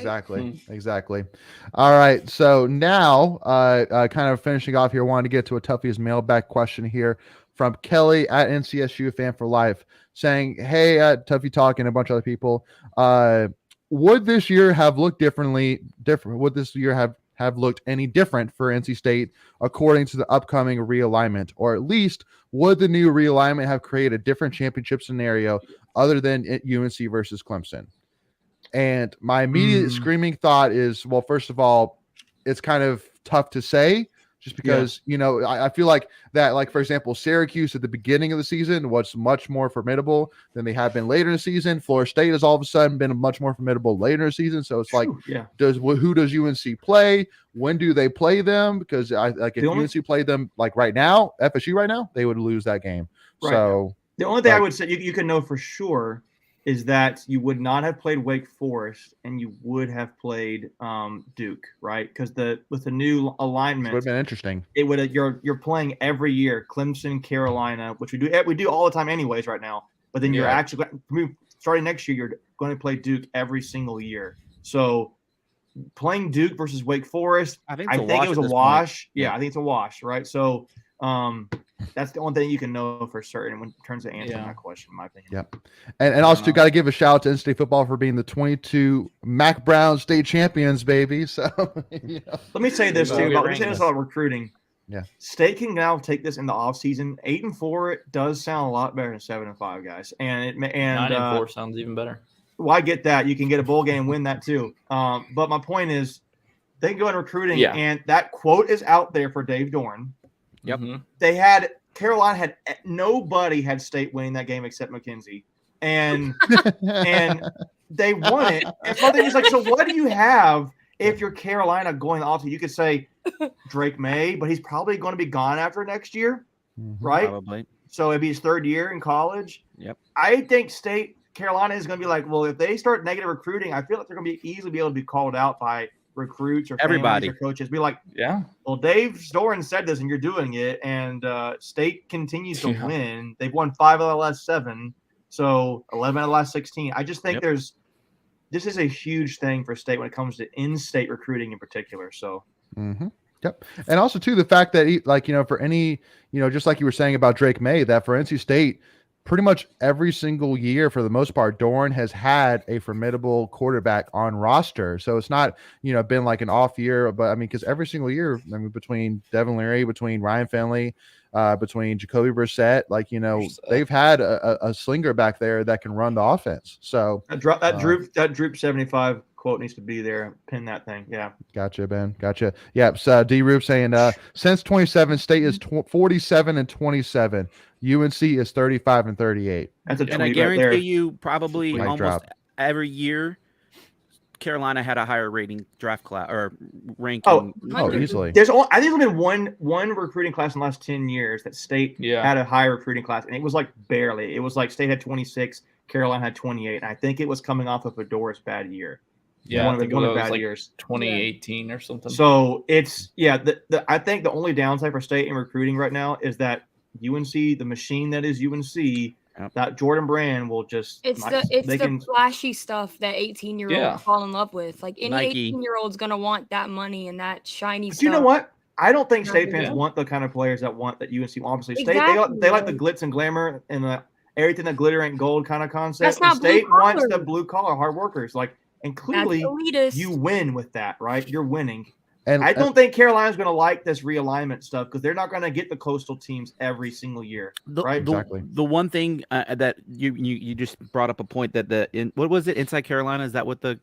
Exactly. All right. So now, kind of finishing off here, wanted to get to a Tuffy's mailbag question here from Kelly at NCSU Fan for Life, saying, "Hey, Tuffy Talk and a bunch of other people, would this year have looked different? Would this year have looked any different for NC State according to the upcoming realignment, or at least would the new realignment have created a different championship scenario other than UNC versus Clemson?" And my immediate screaming thought is, well, first of all, it's kind of tough to say just because, I feel like that, like, for example, Syracuse at the beginning of the season was much more formidable than they have been later in the season. Florida State has all of a sudden been much more formidable later in the season. So it's like, who does UNC play? When do they play them? Because if UNC played them like right now, FSU right now, they would lose that game. Right. So the only thing I would say you can know for sure is that you would not have played Wake Forest and you would have played Duke, right? Because with the new alignment, it would have been interesting. It would you're playing every year Clemson, Carolina, which we do all the time anyways right now. But then you're actually starting next year, you're going to play Duke every single year. So playing Duke versus Wake Forest, I think it was a at this wash. point. Yeah, I think it's a wash, right? So that's the only thing you can know for certain in terms of answering that question, in my opinion. Yep. And also too, got to give a shout out to in-state football for being the 22 Mac Brown state champions, baby. So let me say this too. Let me say this about recruiting. Yeah. State can now take this in the offseason. 8-4 it does sound a lot better than 7-5, guys. And 9-4 sounds even better. Well, I get that. You can get a bowl game, win that too. But my point is, they can go in recruiting, and that quote is out there for Dave Doeren. Yep. Mm-hmm. Carolina nobody had State winning that game except McKenzie, and they won it. And something is like, so what do you have if you're Carolina going off? You could say Drake May, but he's probably going to be gone after next year, right? Probably. So it'd be his third year in college. Yep. I think Carolina is going to be like, well, if they start negative recruiting, I feel like they're going to easily be able to be called out by recruits or everybody or coaches. Be like, yeah, well, Dave Doeren said this, and you're doing it. And State continues to win. They've won 5 of the last 7, so 11 of the last 16. I just think this is a huge thing for State when it comes to in-state recruiting in particular. So. Yep. And also too, the fact that for any, just like you were saying about Drake May, that for NC State, pretty much every single year, for the most part, Doeren has had a formidable quarterback on roster. So it's not, been like an off year, but because every single year, between Devin Leary, between Ryan Finley, between Jacoby Brissett, they've had a slinger back there that can run the offense. So that droop 75 quote needs to be there. Pin that thing. Yeah. Gotcha, Ben. Gotcha. Yeah. So D Roop saying, since 27, State is 47-27. UNC is 35-38. That's a tweet. And I guarantee you, probably Mic almost drop. every year, Carolina had a higher rating draft class or ranking. Oh, easily. I think there's been one recruiting class in the last 10 years that State had a higher recruiting class, and it was like barely. It was like State had 26, Carolina had 28, and I think it was coming off of Fedora's bad year. Yeah, one of the bad years, 2018 or something. So it's I think the only downside for State in recruiting right now is that UNC, the machine that is UNC, that Jordan Brand will just it's the flashy stuff that 18-year-olds fall in love with. Like any 18-year-old's gonna want that money and that shiny stuff. You know what? I don't think State fans want the kind of players that UNC. Obviously, State they like the glitz and glamour and the everything that glitter and gold kind of concept. That's not State wants the blue collar hard workers. And clearly you win with that, right? You're winning. And I don't think Carolina's going to like this realignment stuff because they're not going to get the coastal teams every single year, right? Exactly. The one thing that you just brought up a point that what was it? Inside Carolina? Is that what the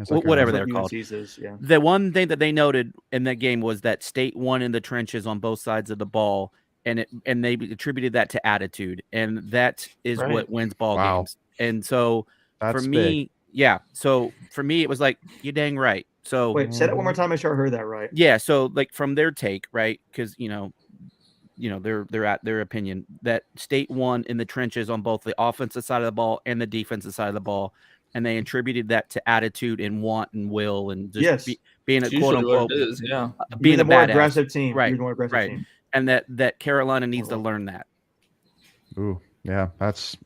whatever they're called? The one thing that they noted in that game was that State won in the trenches on both sides of the ball, and they attributed that to attitude, and that is what wins ball games. And so for me. Yeah. So for me, it was like, you're dang right. So wait, say that one more time. Make sure I heard that right. Yeah. So from their take, right? Because they're at their opinion that State won in the trenches on both the offensive side of the ball and the defensive side of the ball, and they attributed that to attitude and want and will and just being a quote unquote being a more aggressive team, right? More aggressive team. And that Carolina needs to learn that. Ooh. Yeah, it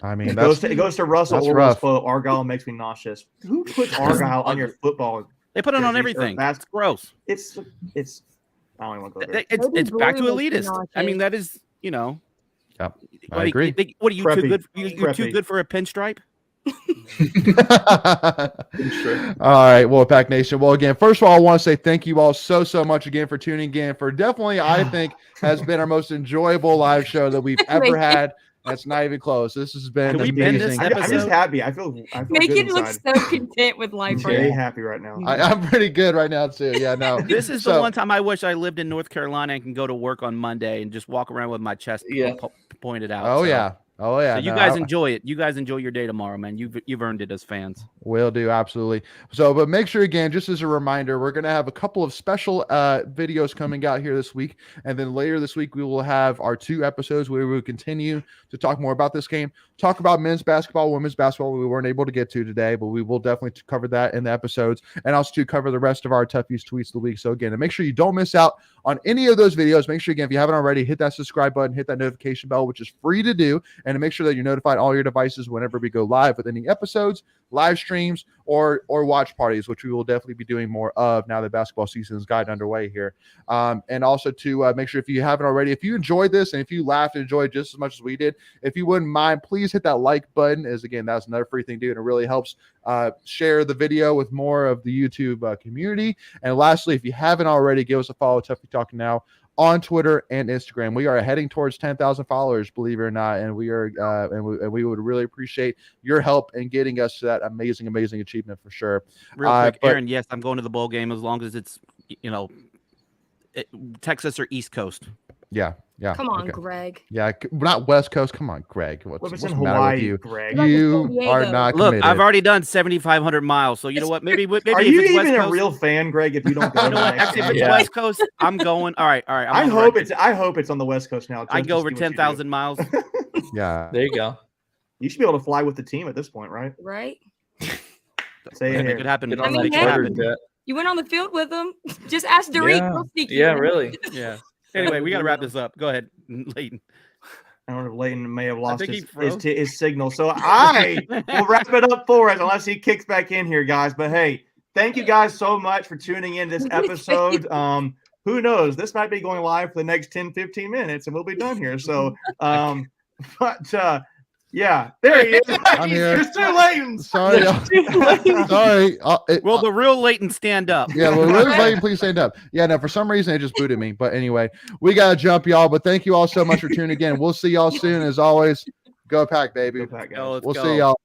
goes to Russell Orwell's quote, Argyle makes me nauseous. Who puts Argyle on your football? They put it on everything. That's gross. It's I don't even want to go there. It's back to elitist. That is, Yep. I agree. What are you too good? You're too good for a pinstripe? All right, Wolfpack Nation. Well, again, first of all, I want to say thank you all so much again for tuning in for definitely, I think, has been our most enjoyable live show that we've ever had. That's not even close. This has been amazing. I'm just happy. I feel Megan looks so content with life. I'm very happy right now. I'm pretty good right now too. Yeah, no. This is the one time I wish I lived in North Carolina and can go to work on Monday and just walk around with my chest pointed out. Oh yeah. So you guys enjoy it. You guys enjoy your day tomorrow, man. You've earned it as fans. Will do, absolutely. So, but make sure, again, just as a reminder, we're going to have a couple of special videos coming out here this week. And then later this week, we will have our 2 episodes where we will continue to talk more about this game, talk about men's basketball, women's basketball, we weren't able to get to today, but we will definitely cover that in the episodes, and also to cover the rest of our Tuffy's tweets of the week. So again, and make sure you don't miss out on any of those videos. Make sure, again, if you haven't already, hit that subscribe button, hit that notification bell, which is free to do. and to make sure that you're notified on all your devices whenever we go live with any episodes, live streams, or watch parties, which we will definitely be doing more of now that basketball season has gotten underway here. And also to make sure, if you haven't already, if you enjoyed this and if you laughed and enjoyed just as much as we did, if you wouldn't mind, please hit that like button. As again, that's another free thing to do, and it really helps share the video with more of the YouTube community. And lastly, if you haven't already, give us a follow, Tuffy Talking Now, on Twitter and Instagram. We are heading towards 10,000 followers, believe it or not, and we are and we would really appreciate your help in getting us to that amazing achievement for sure. Real quick, Aaron, yes, I'm going to the bowl game as long as it's Texas or East Coast. Yeah. Come on, okay. Greg. Yeah, not West Coast. Come on, Greg. What's the matter with you? Greg? You are not committed. Look, I've already done 7,500 miles, so you know what? Maybe are you even a real fan, Greg? If you don't go, you know what? Actually, if it's West Coast, I'm going. All right. I hope it's on the West Coast now. I go over 10,000 miles. Yeah, there you go. You should be able to fly with the team at this point, right? Right. Say it here. It could happen. I mean, you went on the field with them. Just ask Doeren. Yeah, really. Yeah. Anyway, we got to wrap this up. Go ahead, Leighton. I don't know if Leighton may have lost his signal. So I will wrap it up for us unless he kicks back in here, guys. But hey, thank you guys so much for tuning in this episode. Who knows? This might be going live for the next 10, 15 minutes and we'll be done here. So, yeah, there he is. I'm here. Mr. Leighton. Sorry. Sorry. Will the real Leighton stand up? Yeah, well, real Leighton, please stand up. Yeah, no, for some reason it just booted me. But anyway, we got to jump, y'all. But thank you all so much for tuning in. We'll see y'all soon. As always, go Pack, baby. Go Pack, guys. Let's we'll go. see y'all.